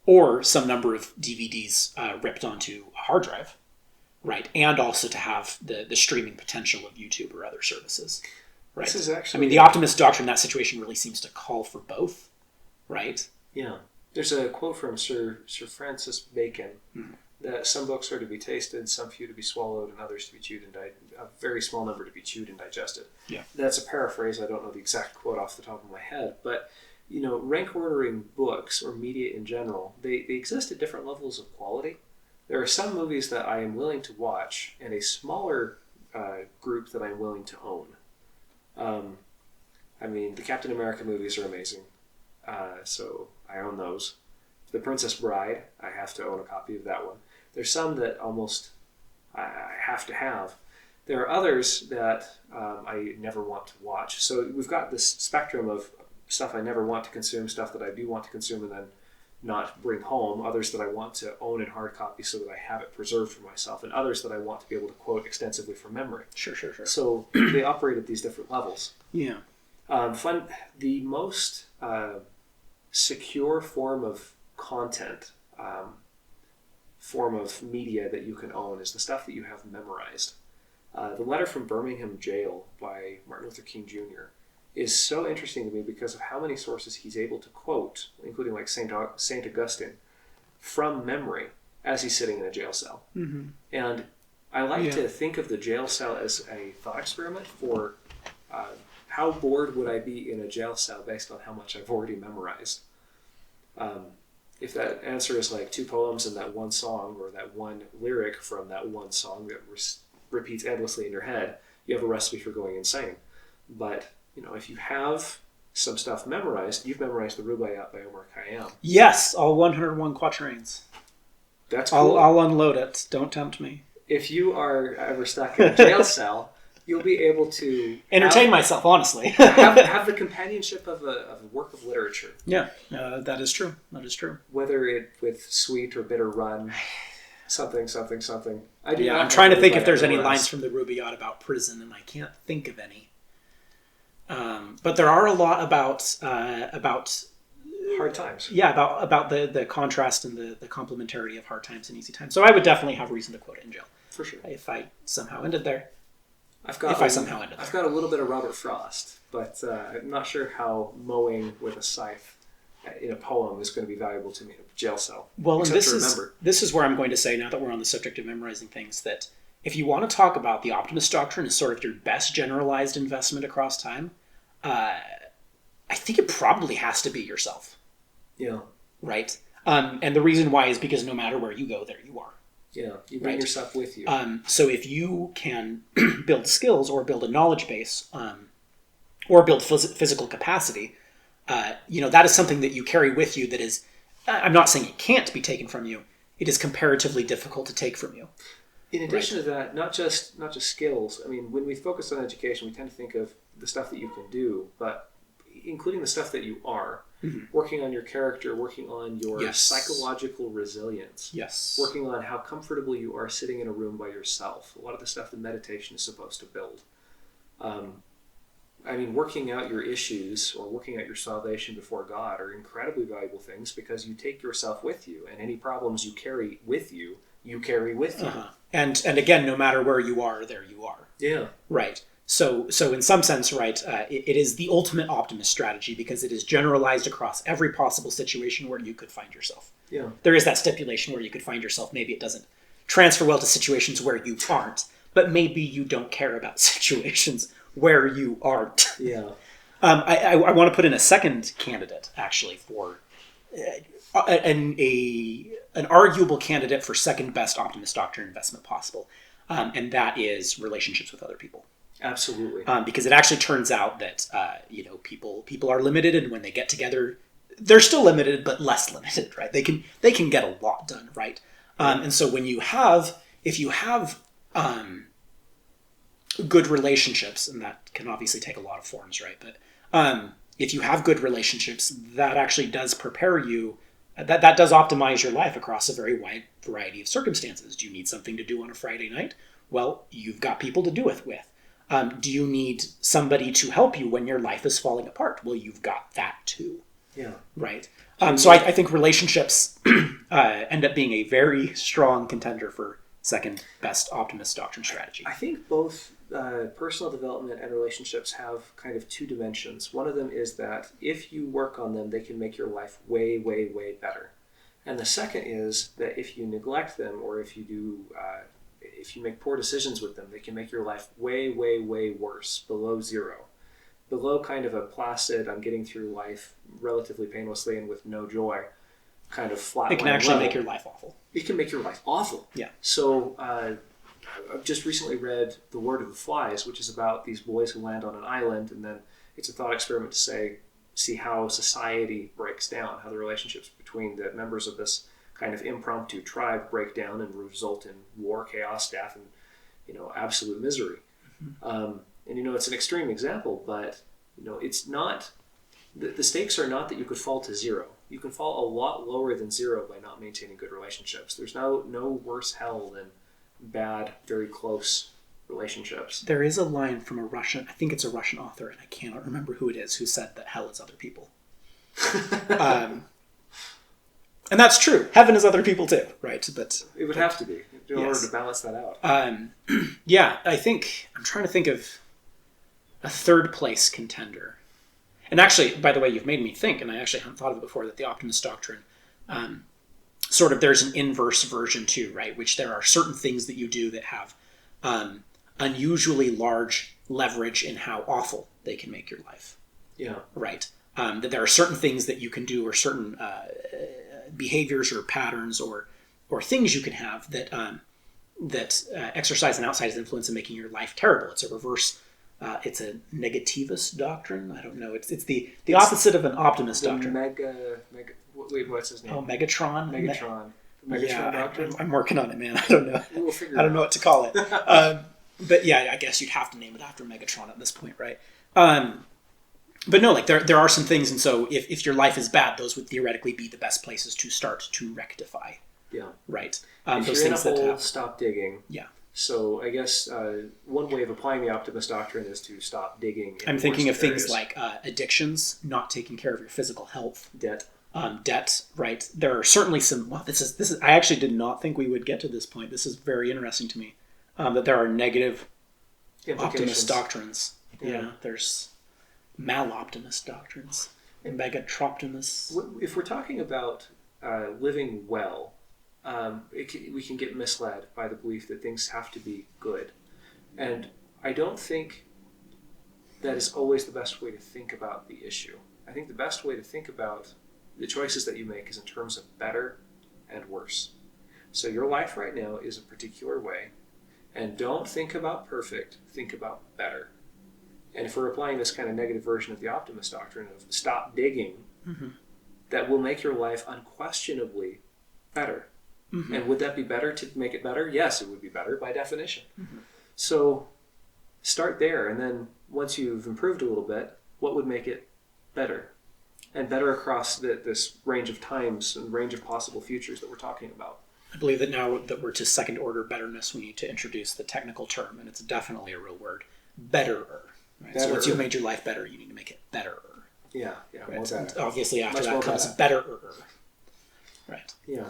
or some number of DVDs ripped onto a hard drive, right? And also to have the streaming potential of YouTube or other services, right? This is actually... I mean, the Optimist Doctrine, that situation really seems to call for both, right? Yeah. There's a quote from Sir Francis Bacon that some books are to be tasted, some few to be swallowed, and others to be chewed and a very small number to be chewed and digested. Yeah. That's a paraphrase. I don't know the exact quote off the top of my head, but rank ordering books or media in general, they exist at different levels of quality. There are some movies that I am willing to watch and a smaller group that I'm willing to own. I mean, the Captain America movies are amazing, so I own those. The Princess Bride, I have to own a copy of that one. There's some that almost I have to have. There are others that I never want to watch. So we've got this spectrum of stuff I never want to consume, stuff that I do want to consume and then not bring home, others that I want to own in hard copy so that I have it preserved for myself, and others that I want to be able to quote extensively from memory. Sure. So they operate at these different levels. Yeah. The most secure form of content, form of media that you can own is the stuff that you have memorized. The letter from Birmingham jail by Martin Luther King Jr. is so interesting to me because of how many sources he's able to quote, including like Saint Augustine, from memory as he's sitting in a jail cell. Mm-hmm. And I like to think of the jail cell as a thought experiment for how bored would I be in a jail cell based on how much I've already memorized. If that answer is like 2 poems and that one song, or that one lyric from that one song that repeats endlessly in your head, you have a recipe for going insane. But if you have some stuff memorized, you've memorized the Rubaiyat by Omar Khayyam. Yes, all 101 quatrains. That's cool. I'll unload it. Don't tempt me. If you are ever stuck in a jail cell, you'll be able to entertain myself, honestly. have the companionship of a work of literature. Yeah, that is true. That is true. Whether it with sweet or bitter run, something. I'm trying to think if there's any lines from the Rubaiyat about prison, and I can't think of any. But there are a lot about hard times. Yeah, about the contrast and the complementarity of hard times and easy times. So I would definitely have reason to quote it in jail. For sure. If I somehow ended there. I've got a little bit of Robert Frost, but I'm not sure how mowing with a scythe in a poem is going to be valuable to me in a jail cell. Well, and this is where I'm going to say, now that we're on the subject of memorizing things, that if you want to talk about the Optimist Doctrine as sort of your best generalized investment across time, I think it probably has to be yourself. Yeah. Right? And the reason why is because no matter where you go, there you are. Yeah, you bring yourself with you. So if you can build skills or build a knowledge base or build physical capacity, that is something that you carry with you that is, I'm not saying it can't be taken from you, it is comparatively difficult to take from you. In addition to that, not just skills. I mean, when we focus on education, we tend to think of the stuff that you can do, but including the stuff that you are. Mm-hmm. Working on your character, working on your psychological resilience. Yes. Working on how comfortable you are sitting in a room by yourself. A lot of the stuff that meditation is supposed to build. Working out your issues or working out your salvation before God are incredibly valuable things because you take yourself with you, and any problems you carry with you, you carry with you. Uh-huh. And again, no matter where you are, there you are. Yeah. Right. So in some sense, right, it is the ultimate optimist strategy because it is generalized across every possible situation where you could find yourself. Yeah. There is that stipulation where you could find yourself. Maybe it doesn't transfer well to situations where you aren't, but maybe you don't care about situations where you aren't. Yeah. I want to put in a second candidate, actually, for an arguable candidate for second best Optimist Doctrine investment possible, and that is relationships with other people. Absolutely. Because it actually turns out that people are limited, and when they get together, they're still limited, but less limited, right? They can get a lot done, right? And so if you have good relationships, and that can obviously take a lot of forms, right? But if you have good relationships, that actually does prepare you. That does optimize your life across a very wide variety of circumstances. Do you need something to do on a Friday night? Well, you've got people to do it with. Do you need somebody to help you when your life is falling apart? Well, you've got that too. Yeah. Right. So I think relationships end up being a very strong contender for second best Optimist Doctrine strategy. I think both personal development and relationships have kind of two dimensions. One of them is that if you work on them, they can make your life way, way, way better. And the second is that if you neglect them, or if you make poor decisions with them, they can make your life way, way, way worse, below zero. Below kind of a placid, I'm getting through life relatively painlessly and with no joy, kind of flat. It can actually make your life awful. It can make your life awful. Yeah. So I've just recently read The Word of the Flies, which is about these boys who land on an island, and then it's a thought experiment to see how society breaks down, how the relationships between the members of this kind of impromptu tribe break down and result in war, chaos, death, and absolute misery. Mm-hmm. And it's an extreme example, but it's not. The stakes are not that you could fall to zero. You can fall a lot lower than zero by not maintaining good relationships. There's no worse hell than bad, very close relationships. There is a line from I think it's a Russian author, and I cannot remember who it is, who said that hell is other people. And that's true. Heaven is other people too, right? But it would have to be in order to balance that out. Yeah, I think I'm trying to think of a third place contender. And actually, by the way, you've made me think, and I actually hadn't thought of it before, that the Optimist Doctrine, sort of, there's an inverse version too, right? Which there are certain things that you do that have unusually large leverage in how awful they can make your life. Yeah. Right. That there are certain things that you can do, or certain behaviors or patterns or things you can have that exercise an outsized influence in making your life terrible. It's a reverse. It's a negativist doctrine. I don't know. It's the opposite of an optimist doctrine. Wait, what's his name? Oh, Megatron. Megatron doctrine. I'm working on it, man. I don't know. We'll figure I don't know what to call it. But yeah, I guess you'd have to name it after Megatron at this point, right? But no, like there are some things, and so if your life is bad, those would theoretically be the best places to start to rectify. Yeah. Right. If those you're things in a hole, that stop digging. Yeah. So I guess one way of applying the Optimist Doctrine is to stop digging. I'm thinking of things like addictions, not taking care of your physical health, debt. Debt, right? There are certainly some. Well, this is. I actually did not think we would get to this point. This is very interesting to me. That there are negative optimist doctrines. Yeah, there's mal-optimist doctrines, megatroptimus. If we're talking about living well, we can get misled by the belief that things have to be good, and I don't think that is always the best way to think about the issue. I think the best way to think about the choices that you make is in terms of better and worse. So your life right now is a particular way, and don't think about perfect, think about better. And if we're applying this kind of negative version of the Optimist Doctrine of stop digging, that will make your life unquestionably better. And would that be better to make it better? Yes, it would be better by definition. So start there, and then once you've improved a little bit, what would make it better? And better across this range of times and range of possible futures that we're talking about. I believe that now that we're to second order betterness, we need to introduce the technical term, and it's definitely a real word, betterer. Right? So once you've made your life better, you need to make it betterer. Yeah, right? More better. And obviously after Much that comes betterer. Right. Yeah.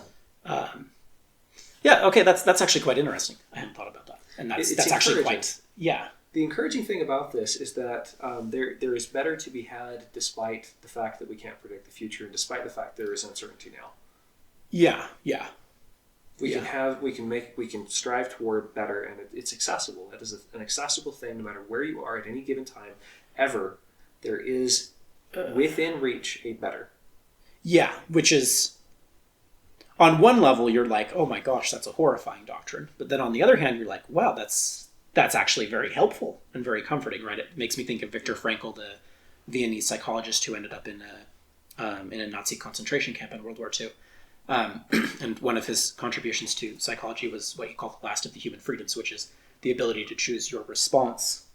Yeah, okay, that's actually quite interesting. I hadn't thought about that. And that's actually quite, yeah. The encouraging thing about this is that there is better to be had despite the fact that we can't predict the future and despite the fact there is uncertainty now. Yeah. We can strive toward better, and it's accessible. That is an accessible thing no matter where you are at any given time. Ever, there is within reach a better. Yeah, which is, on one level, you're like, oh my gosh, that's a horrifying doctrine. But then on the other hand, you're like, wow, that's actually very helpful and very comforting, right? It makes me think of Viktor Frankl, the Viennese psychologist who ended up in a Nazi concentration camp in World War II. And one of his contributions to psychology was what he called the last of the human freedoms, which is the ability to choose your response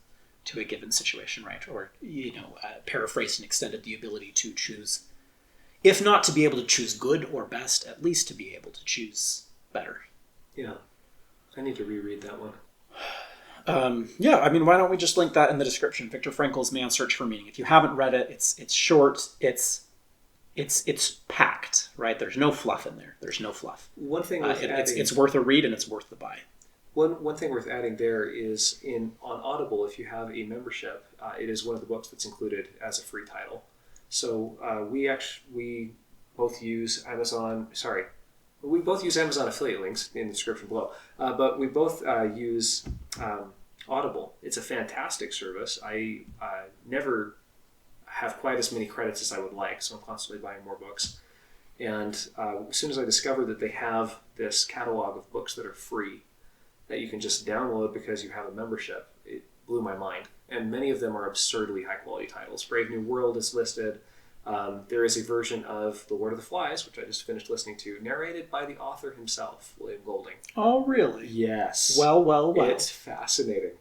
to a given situation, right? Or, paraphrased and extended, the ability to choose, if not to be able to choose good or best, at least to be able to choose better. Yeah. I need to reread that one. Why don't we just link that in the description? Viktor Frankl's Man's Search for Meaning. If you haven't read it, it's short, it's packed, right? There's no fluff in there. There's no fluff. One thing worth adding, it's worth a read, and it's worth the buy. One thing worth adding there is on Audible, if you have a membership, it is one of the books that's included as a free title. So we both use Amazon. Sorry, we both use Amazon affiliate links in the description below. But we both use Audible. It's a fantastic service. I never have quite as many credits as I would like, so I'm constantly buying more books. And as soon as I discovered that they have this catalog of books that are free, that you can just download because you have a membership, it blew my mind. And many of them are absurdly high-quality titles. Brave New World is listed. There is a version of The Lord of the Flies, which I just finished listening to, narrated by the author himself, William Golding. Oh, really? Yes. Well. It's fascinating.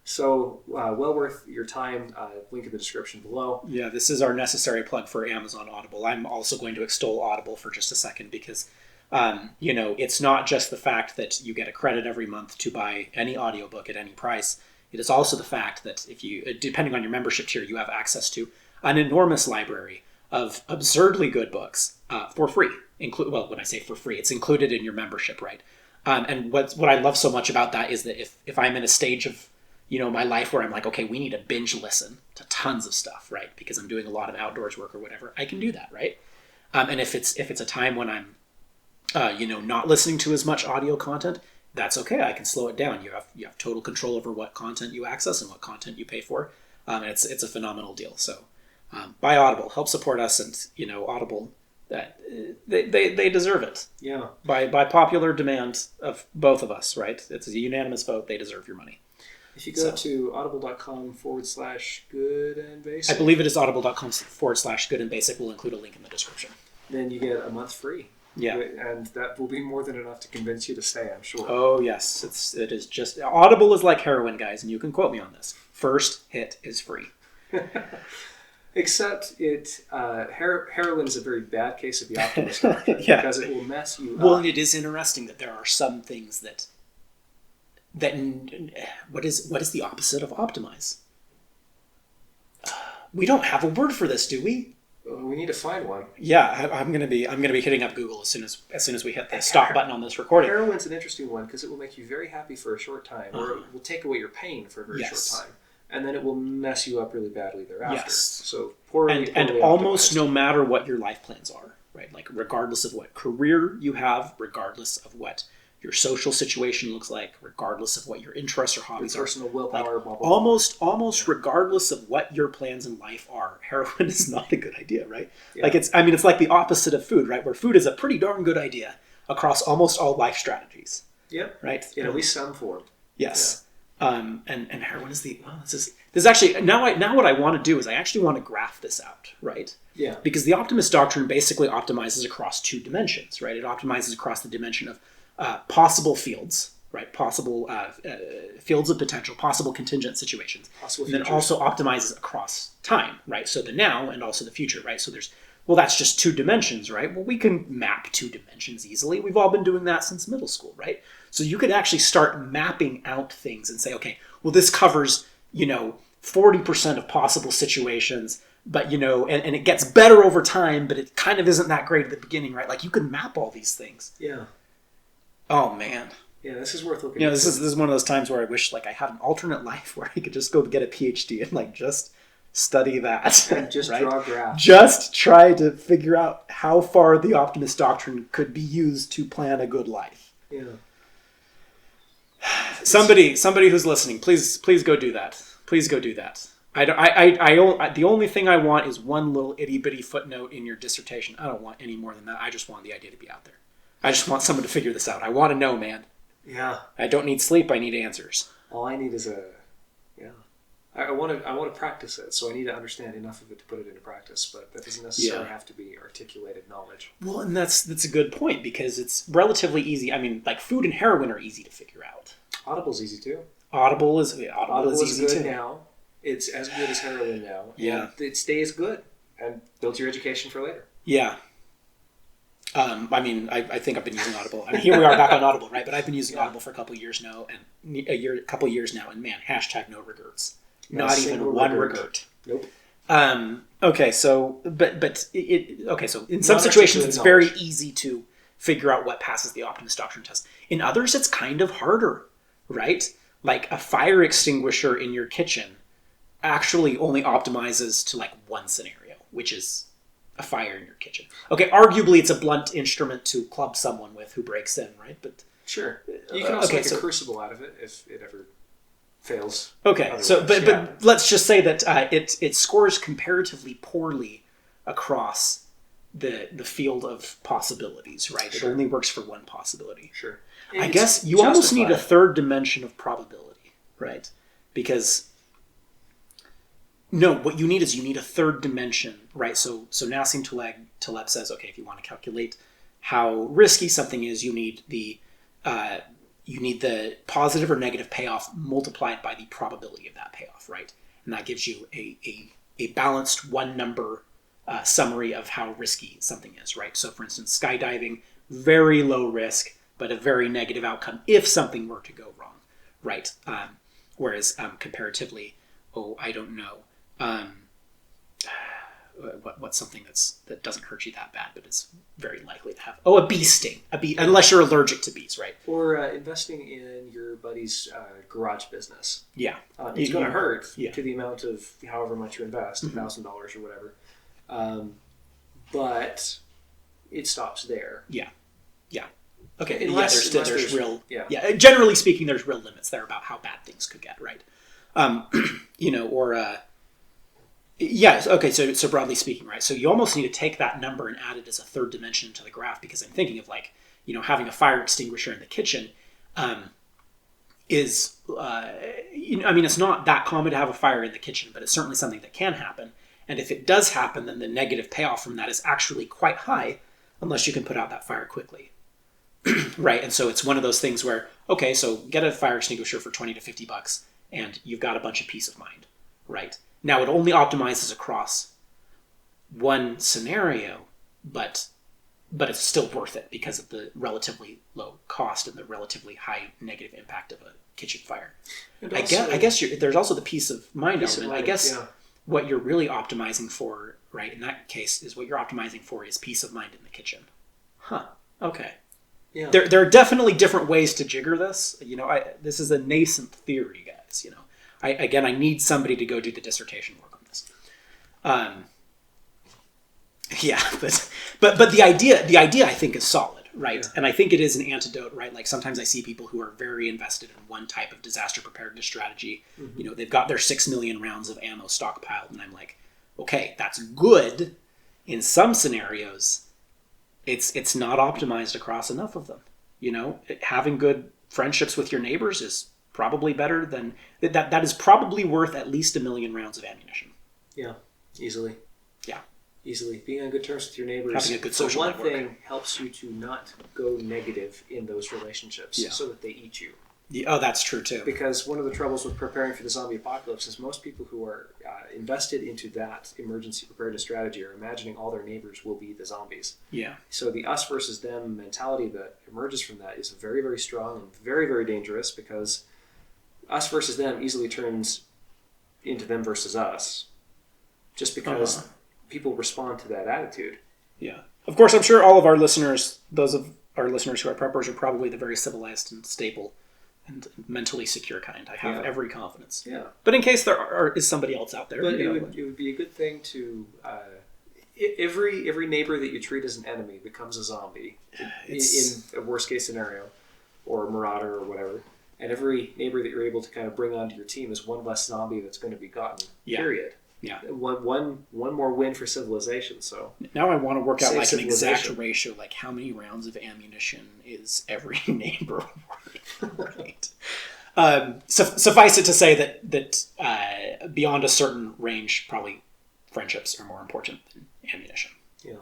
So, well worth your time. Link in the description below. Yeah, this is our necessary plug for Amazon Audible. I'm also going to extol Audible for just a second because, it's not just the fact that you get a credit every month to buy any audiobook at any price. It is also the fact that if you, depending on your membership tier, you have access to an enormous library of absurdly good books for free. When I say for free, it's included in your membership, right? And what I love so much about that is that if I'm in a stage of my life where I'm like, okay, we need to binge listen to tons of stuff, right? Because I'm doing a lot of outdoors work or whatever. I can do that, right? And if it's a time when I'm, not listening to as much audio content, that's okay. I can slow it down. You have total control over what content you access and what content you pay for. And it's a phenomenal deal. So buy Audible, help support us, and Audible, that they deserve it. Yeah. By popular demand of both of us, right? It's a unanimous vote. They deserve your money. If you go to audible.com/good and basic. I believe it is audible.com/good and basic. We'll include a link in the description. Then you get a month free. Yeah. And that will be more than enough to convince you to stay, I'm sure. Oh, yes. It is just... Audible is like heroin, guys, and you can quote me on this. First hit is free. Except heroin is a very bad case of the Optimist Doctrine because it will mess you up. Well, it is interesting that there are some things that what is the opposite of optimize? We don't have a word for this, do we? We need to find one. Yeah, I'm gonna be hitting up Google as soon as we hit the stop button on this recording. Heroin's an interesting one because it will make you very happy for a short time, or it will take away your pain for a very short time, and then it will mess you up really badly thereafter. Yes. So poorly almost no matter what your life plans are, right? Like regardless of what career you have, regardless of what your social situation looks like, regardless of what your interests or hobbies your personal willpower, like, blah, blah, almost regardless of what your plans in life are, heroin is not a good idea, right? Yeah. Like it's like the opposite of food, right? Where food is a pretty darn good idea across almost all life strategies. Yep. Right? In at least some form. Yes. Yeah. And heroin is this is actually now what I want to do is I actually want to graph this out, right? Yeah. Because the Optimist Doctrine basically optimizes across two dimensions, right? It optimizes across the dimension of possible fields, right? Possible fields of potential, possible contingent situations. Possible and then also optimizes across time, right? So the now and also the future, right? So that's just two dimensions, right? Well, we can map two dimensions easily. We've all been doing that since middle school, right? So you could actually start mapping out things and say, okay, well, this covers, 40% of possible situations, but, and it gets better over time, but it kind of isn't that great at the beginning, right? Like you could map all these things. Yeah. Oh man. Yeah, this is worth looking at. This is one of those times where I wish like I had an alternate life where I could just go get a PhD and like just study that. And just right? draw graphs. Just try to figure out how far the Optimist Doctrine could be used to plan a good life. Yeah. Somebody who's listening, please go do that. Please go do that. The only thing I want is one little itty bitty footnote in your dissertation. I don't want any more than that. I just want the idea to be out there. I just want someone to figure this out. I want to know, man. Yeah. I don't need sleep. I need answers. All I need is I want to practice it, so I need to understand enough of it to put it into practice, but that doesn't necessarily have to be articulated knowledge. Well, and that's a good point because it's relatively easy. I mean, like food and heroin are easy to figure out. Audible's easy too. Audible is easy good too. Now. It's as good as heroin now. Yeah. And it stays good and builds your education for later. Yeah. I think I've been using Audible. I mean, here we are back on Audible, right? But I've been using Audible for a couple of years now, and man, hashtag no regrets. Not even one regret. Nope. Okay, so so in some situations it's very easy to figure out what passes the Optimist Doctrine test. In others, it's kind of harder, right? Like a fire extinguisher in your kitchen actually only optimizes to like one scenario, which is a fire in your kitchen. Okay, arguably it's a blunt instrument to club someone with who breaks in, right? But sure, you can also make a crucible out of it if it ever fails. Okay, but let's just say that it scores comparatively poorly across the field of possibilities, right? Sure. It only works for one possibility. Sure. I guess you almost need a third dimension of probability, right? Because no, what you need is a third dimension, right? So Nassim Taleb says, okay, if you want to calculate how risky something is, you need the positive or negative payoff multiplied by the probability of that payoff, right? And that gives you a balanced one number summary of how risky something is, right? So for instance, skydiving, very low risk, but a very negative outcome if something were to go wrong, right? Whereas comparatively, I don't know, what's something that doesn't hurt you that bad, but it's very likely to have a bee sting, unless you're allergic to bees, right? Or investing in your buddy's garage business. Yeah. It's going to hurt Yeah. to the amount of however much you invest, $1,000 or whatever. But it stops there. Yeah. Yeah. Okay. Unless there's real. Yeah. Yeah. Generally speaking, there's real limits there about how bad things could get, right? Yes. Okay. So broadly speaking, right? So you almost need to take that number and add it as a third dimension to the graph, because I'm thinking of having a fire extinguisher in the kitchen is, it's not that common to have a fire in the kitchen, but it's certainly something that can happen. And if it does happen, then the negative payoff from that is actually quite high, unless you can put out that fire quickly. Right. And so it's one of those things where, okay, so get a fire extinguisher for $20 to $50 and you've got a bunch of peace of mind. Right. Now it only optimizes across one scenario, but it's still worth it because of the relatively low cost and the relatively high negative impact of a kitchen fire. I guess there's also the peace of mind element. I guess what you're really optimizing for, right, in that case, is what you're optimizing for is peace of mind in the kitchen. Huh. Okay. Yeah. There are definitely different ways to jigger this. This is a nascent theory, guys. I need somebody to go do the dissertation work on this. But the idea I think is solid, right? Yeah. And I think it is an antidote, right? Like sometimes I see people who are very invested in one type of disaster preparedness strategy. Mm-hmm. They've got their 6 million rounds of ammo stockpiled, and I'm like, okay, that's good in some scenarios. It's not optimized across enough of them. Having good friendships with your neighbors is probably better than that. That is probably worth at least 1 million rounds of ammunition. Yeah, easily. Yeah. Easily. Being on good terms with your neighbors. Having a good social network. Thing helps you to not go negative in those relationships so that they eat you. Yeah, oh, that's true too. Because one of the troubles with preparing for the zombie apocalypse is most people who are invested into that emergency preparedness strategy are imagining all their neighbors will be the zombies. Yeah. So the us versus them mentality that emerges from that is very, very strong and very, very dangerous, because us versus them easily turns into them versus us, just because people respond to that attitude. Yeah. Of course, I'm sure all of our listeners, those of our listeners who are preppers, are probably the very civilized and stable and mentally secure kind. I have every confidence. Yeah. But in case there is somebody else out there. But it would be a good thing to... every neighbor that you treat as an enemy becomes a zombie in a worst case scenario, or a marauder or whatever. And every neighbor that you're able to kind of bring onto your team is one less zombie that's going to be gotten. Period. Yeah. One more win for civilization. So now I want to work out like an exact ratio, like how many rounds of ammunition is every neighbor worth, right? Suffice it to say that beyond a certain range, probably friendships are more important than ammunition. Yeah.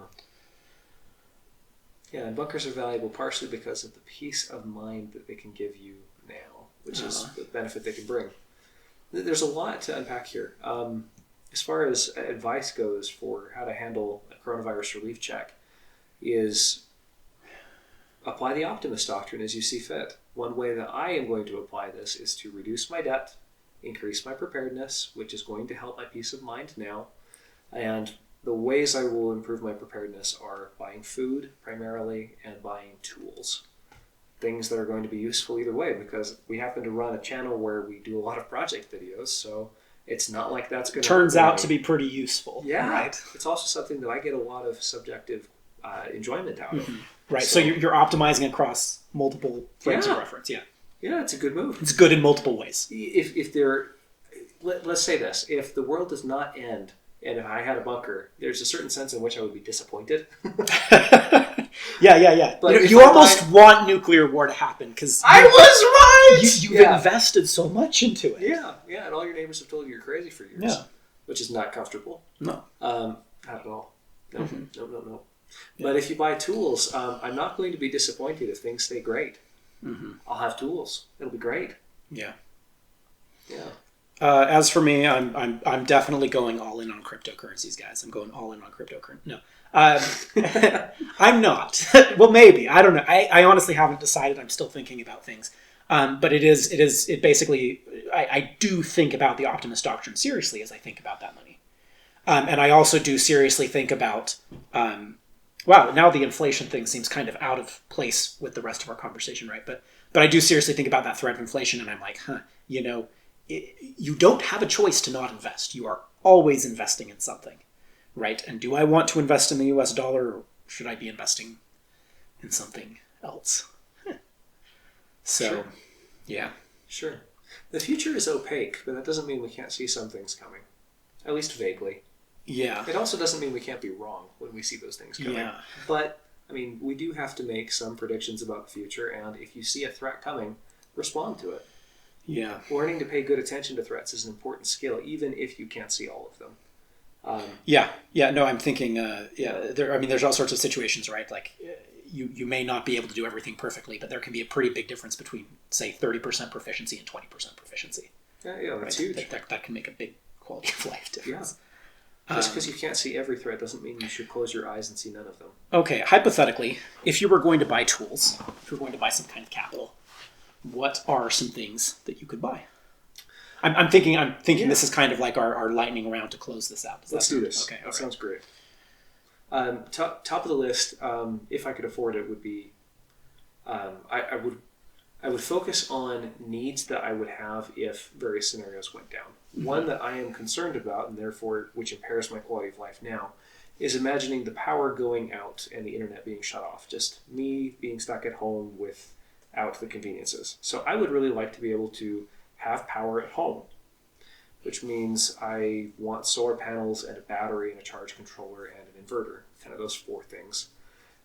Yeah, and bunkers are valuable partially because of the peace of mind that they can give you now, which is the benefit they can bring. There's a lot to unpack here. As far as advice goes for how to handle a coronavirus relief check, is apply the Optimist Doctrine as you see fit. One way that I am going to apply this is to reduce my debt, increase my preparedness, which is going to help my peace of mind now. And the ways I will improve my preparedness are buying food primarily and buying tools. Things that are going to be useful either way, because we happen to run a channel where we do a lot of project videos, so it's not like that's going to... Turns out to be pretty useful. Yeah. Right. It's also something that I get a lot of subjective enjoyment out of. Right. So you're optimizing across multiple frames of reference. Yeah. Yeah, it's a good move. It's good in multiple ways. Let's say this. If the world does not end, and if I had a bunker, there's a certain sense in which I would be disappointed. Yeah. But you almost want nuclear war to happen because I was right. You've invested so much into it. Yeah, and all your neighbors have told you you're crazy for years, which is not comfortable. No, not at all. No, no. Yeah. But if you buy tools, I'm not going to be disappointed if things stay great. Mm-hmm. I'll have tools. It'll be great. Yeah. Yeah. As for me, I'm definitely going all in on cryptocurrencies, guys. I'm going all in on cryptocurrency. No, I'm not. Well, maybe. I don't know. I honestly haven't decided. I'm still thinking about things. But it basically, I do think about the Optimist Doctrine seriously as I think about that money. And I also do seriously think about, wow, now the inflation thing seems kind of out of place with the rest of our conversation, right? But But I do seriously think about that threat of inflation, and I'm like, you don't have a choice to not invest. You are always investing in something, right? And do I want to invest in the US dollar, or should I be investing in something else? So, Sure. yeah. Sure. The future is opaque, but that doesn't mean we can't see some things coming, at least vaguely. Yeah. It also doesn't mean we can't be wrong when we see those things coming. Yeah. But, I mean, we do have to make some predictions about the future, and if you see a threat coming, respond to it. Yeah. Learning to pay good attention to threats is an important skill, even if you can't see all of them. No, I'm thinking, there's all sorts of situations, right? Like, you may not be able to do everything perfectly, but there can be a pretty big difference between, say, 30% proficiency and 20% proficiency. Yeah, that's right? huge. That can make a big quality of life difference. Yeah. Just because you can't see every threat doesn't mean you should close your eyes and see none of them. Okay, hypothetically, if you were going to buy tools, if you were going to buy some kind of capital, what are some things that you could buy? I'm thinking this is kind of like our lightning round to close this out. Let's do this. Okay, that sounds great. Top of the list, if I could afford it, would be I would focus on needs that I would have if various scenarios went down. Mm-hmm. One that I am concerned about, and therefore which impairs my quality of life now, is imagining the power going out and the internet being shut off. Just me being stuck at home without the conveniences. So I would really like to be able to have power at home, which means I want solar panels and a battery and a charge controller and an inverter, kind of those four things.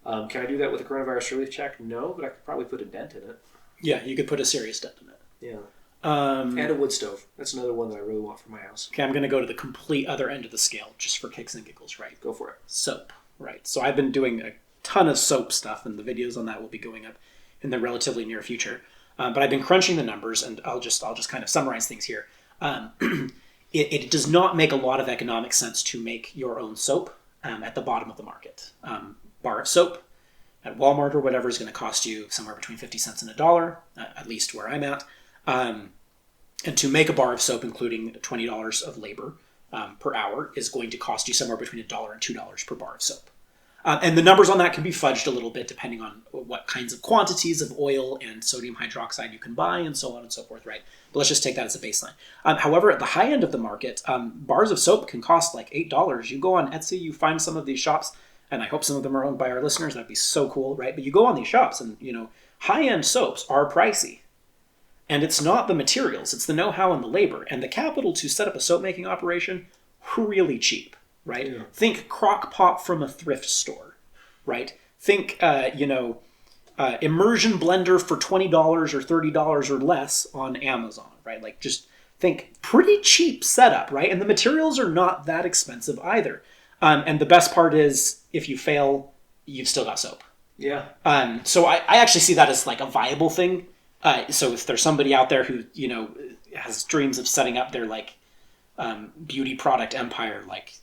Can I do that with a coronavirus relief check? No, but I could probably put a dent in it. Yeah, you could put a serious dent in it. Yeah. And a wood stove. That's another one that I really want for my house. Okay, I'm going to go to the complete other end of the scale, just for kicks and giggles, right? Go for it. Soap, right? So I've been doing a ton of soap stuff, and the videos on that will be going up in the relatively near future. But I've been crunching the numbers, and I'll just kind of summarize things here. It does not make a lot of economic sense to make your own soap at the bottom of the market. Bar of soap at Walmart or whatever is going to cost you somewhere between 50 cents and $1, at least where I'm at. And to make a bar of soap, including $20 of labor per hour, is going to cost you somewhere between $1 and $2 per bar of soap. And the numbers on that can be fudged a little bit depending on what kinds of quantities of oil and sodium hydroxide you can buy and so on and so forth, right? But let's just take that as a baseline. However, at the high end of the market, bars of soap can cost like $8. You go on Etsy, you find some of these shops, and I hope some of them are owned by our listeners. That'd be so cool, right? But you go on these shops and, high-end soaps are pricey. And it's not the materials, it's the know-how and the labor. And the capital to set up a soap-making operation, really cheap. Right? Yeah. Think crock pot from a thrift store, right? Think, immersion blender for $20 or $30 or less on Amazon, right? Like just think pretty cheap setup, right? And the materials are not that expensive either. And the best part is if you fail, you've still got soap. Yeah. So I actually see that as like a viable thing. So if there's somebody out there who, has dreams of setting up their beauty product empire, like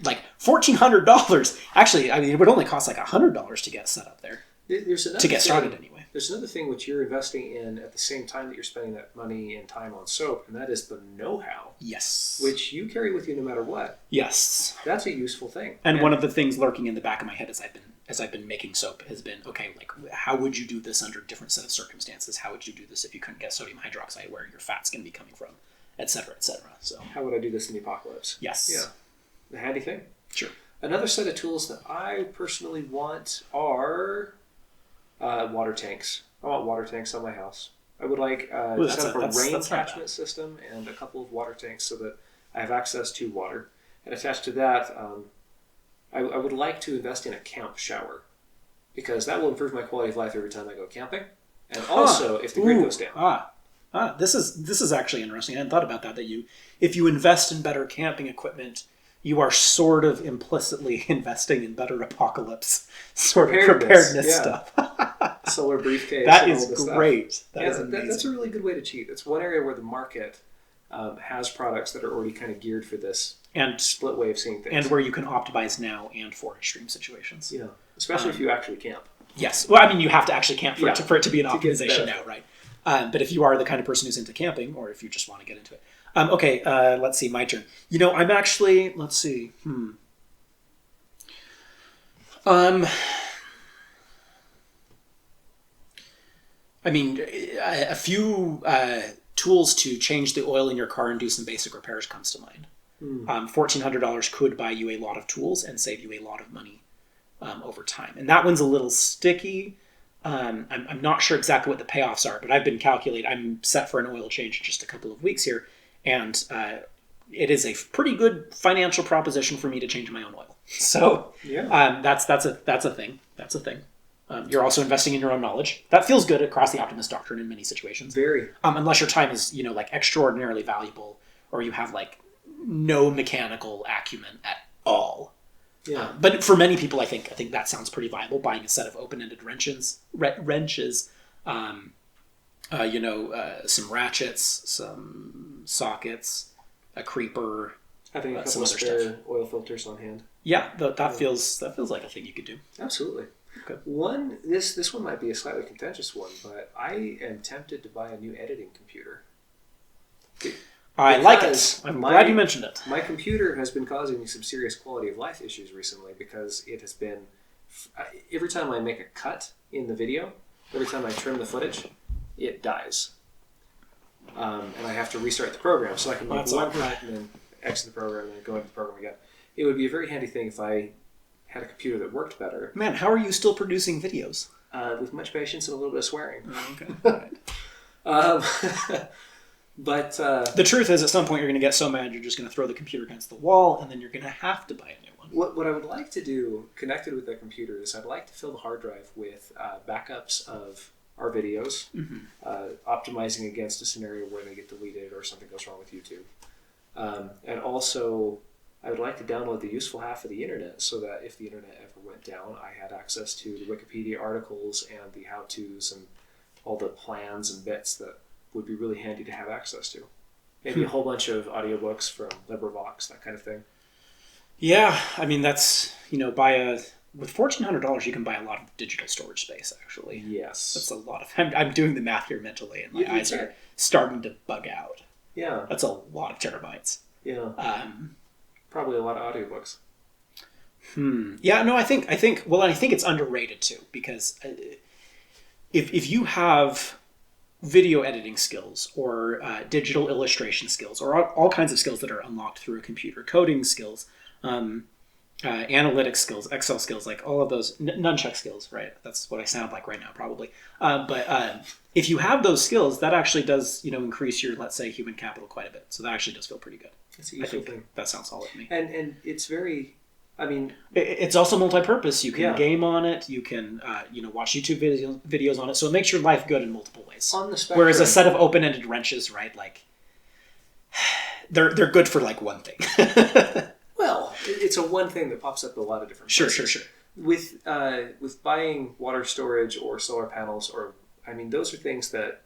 $1,400. Actually, it would only cost like $100 to get set up there. To get started anyway. There's another thing which you're investing in at the same time that you're spending that money and time on soap, and that is the know-how. Yes. Which you carry with you no matter what. Yes. That's a useful thing. And one of the things lurking in the back of my head as I've been making soap has been, okay, like how would you do this under a different set of circumstances? How would you do this if you couldn't get sodium hydroxide where your fat's going to be coming from, et cetera, et cetera. So how would I do this in the apocalypse? Yes. Yeah. A handy thing. Sure. Another set of tools that I personally want are water tanks. I want water tanks on my house. I would like set up a rain catchment system and a couple of water tanks so that I have access to water. And attached to that, I would like to invest in a camp shower because that will improve my quality of life every time I go camping. And also, if the grid goes down. This is actually interesting. I hadn't thought about that. If you invest in better camping equipment, you are sort of implicitly investing in better apocalypse sort of preparedness stuff. Solar briefcase. That is great. That is amazing. That's a really good way to cheat. It's one area where the market has products that are already kind of geared for this and split way of seeing things. And where you can optimize now and for extreme situations. Yeah, especially if you actually camp. Yes. Well, you have to actually camp for it to be an optimization now, right? But if you are the kind of person who's into camping, or if you just want to get into it. Okay, let's see, my turn. I'm actually, let's see. I mean, a few tools to change the oil in your car and do some basic repairs comes to mind. $1,400 could buy you a lot of tools and save you a lot of money over time. And that one's a little sticky. I'm not sure exactly what the payoffs are, but I've been calculating. I'm set for an oil change in just a couple of weeks here. And it is a pretty good financial proposition for me to change my own oil. So that's a thing. That's a thing. You're also investing in your own knowledge. That feels good across the Optimist Doctrine in many situations. Very. Unless your time is, like extraordinarily valuable, or you have like no mechanical acumen at all. Yeah. But for many people, I think that sounds pretty viable. Buying a set of open-ended wrenches, some ratchets, some sockets, a creeper, having a couple some of other spare stuff. oil filters on hand. Yeah, that feels like a thing you could do. Absolutely. Okay. This one might be a slightly contentious one, but I am tempted to buy a new editing computer. I like it. I'm glad you mentioned it. My computer has been causing me some serious quality of life issues recently because it has been, every time I make a cut in the video, every time I trim the footage, it dies. And I have to restart the program so I can make one cut and then exit the program and then go into the program again. It would be a very handy thing if I had a computer that worked better. Man, how are you still producing videos? With much patience and a little bit of swearing. Okay. All right. But the truth is, at some point, you're going to get so mad you're just going to throw the computer against the wall, and then you're going to have to buy a new one. What I would like to do, connected with that computer, is I'd like to fill the hard drive with backups of our videos, optimizing against a scenario where they get deleted or something goes wrong with YouTube. And also, I would like to download the useful half of the internet so that if the internet ever went down, I had access to the Wikipedia articles and the how-tos and all the plans and bits that would be really handy to have access to. Maybe a whole bunch of audiobooks from LibriVox, that kind of thing. Yeah, I mean, that's, with $1,400, you can buy a lot of digital storage space, actually. Yes. That's a lot of, I'm doing the math here mentally, and my eyes are starting to bug out. Yeah. That's a lot of terabytes. Yeah. Probably a lot of audiobooks. Yeah, no, I think it's underrated too, because if you have video editing skills or digital illustration skills or all kinds of skills that are unlocked through a computer, coding skills, analytics skills, Excel skills, like all of those, nunchuck skills, right? That's what I sound like right now, probably. But if you have those skills, that actually does, increase your, let's say, human capital quite a bit. So that actually does feel pretty good. It's a useful thing. That sounds solid to me. And it's very, it's also multi-purpose. You can game on it. You can, watch YouTube videos on it. So it makes your life good in multiple ways. On the spectrum. Whereas a set of open-ended wrenches, right? Like, they're good for like one thing. Well, it's a one thing that pops up in a lot of different places. Sure. With buying water storage or solar panels, those are things that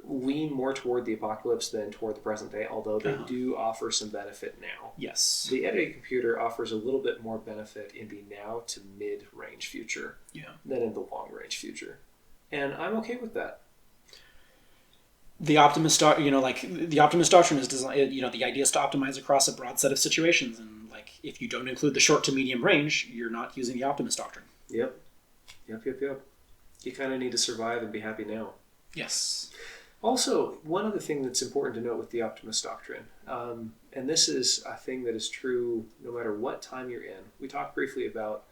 lean more toward the apocalypse than toward the present day, although they do offer some benefit now. Yes. The editing computer offers a little bit more benefit in the now to mid-range future than in the long-range future. And I'm okay with that. The Optimist, the Optimist Doctrine is designed, the idea is to optimize across a broad set of situations. And like, if you don't include the short to medium range, you're not using the Optimist Doctrine. Yep. You kind of need to survive and be happy now. Yes. Also, one other thing that's important to note with the Optimist Doctrine, and this is a thing that is true no matter what time you're in. We talked briefly about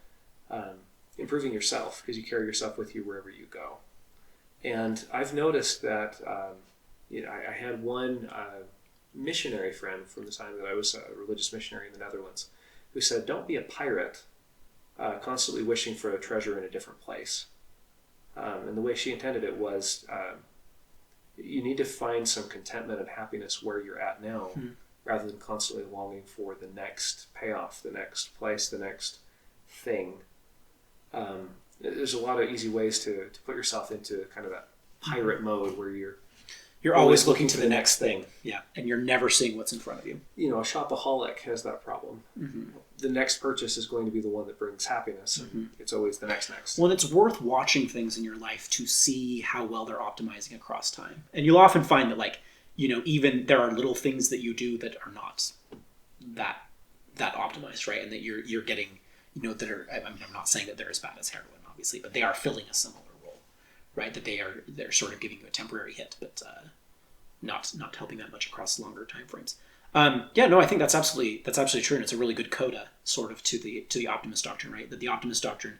improving yourself because you carry yourself with you wherever you go. And I've noticed that I had one missionary friend from the time that I was a religious missionary in the Netherlands who said, don't be a pirate constantly wishing for a treasure in a different place. And the way she intended it was you need to find some contentment and happiness where you're at now rather than constantly longing for the next payoff, the next place, the next thing. There's a lot of easy ways to put yourself into kind of that pirate mode where you're always looking to the next thing. Yeah, and you're never seeing what's in front of you. A shopaholic has that problem. The next purchase is going to be the one that brings happiness. And it's always the next. Well, it's worth watching things in your life to see how well they're optimizing across time. And you'll often find that, even there are little things that you do that are not that optimized, right? And that you're getting, that are. I'm not saying that they're as bad as heroin, obviously, but they are filling a similar role, right? That they're sort of giving you a temporary hit, but not helping that much across longer time frames. Yeah, no, I think that's absolutely true, and it's a really good coda sort of to the Optimist Doctrine, right? That the Optimist Doctrine,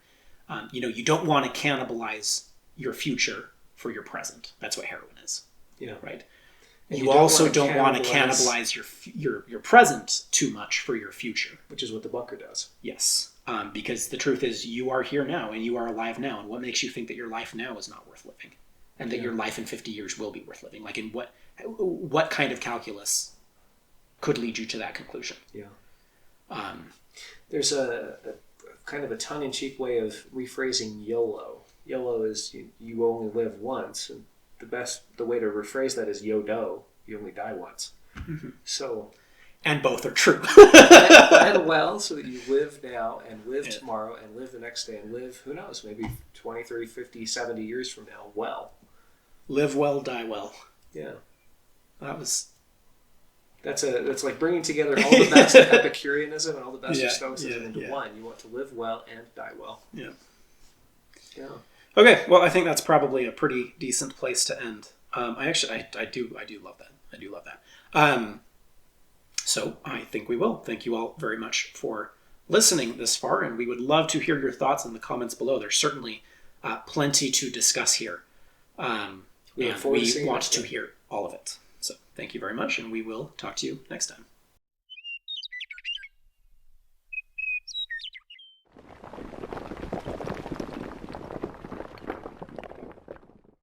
you don't want to cannibalize your future for your present. That's what heroin is. Yeah. Right. And you also don't want to cannibalize your present too much for your future, which is what the bunker does. Yes, because the truth is, you are here now and you are alive now, and what makes you think that your life now is not worth living, and that your life in 50 years will be worth living? Like, in what kind of calculus could lead you to that conclusion? Yeah. There's a kind of a tongue-in-cheek way of rephrasing YOLO. YOLO is you only live once, and the way to rephrase that is YODO. You only die once. Mm-hmm. So, and both are true. plan well so that you live now and live tomorrow and live the next day and live, who knows, maybe 20, 30, 50, 70 years from now well. Live well, die well. Yeah. That's like bringing together all the best of Epicureanism and all the best of Stoicism into one. You want to live well and die well. Yeah. Yeah. Okay, well, I think that's probably a pretty decent place to end. I do love that. I do love that. So I think we will. Thank you all very much for listening this far, and we would love to hear your thoughts in the comments below. There's certainly plenty to discuss here, and we want to hear all of it. So thank you very much, and we will talk to you next time.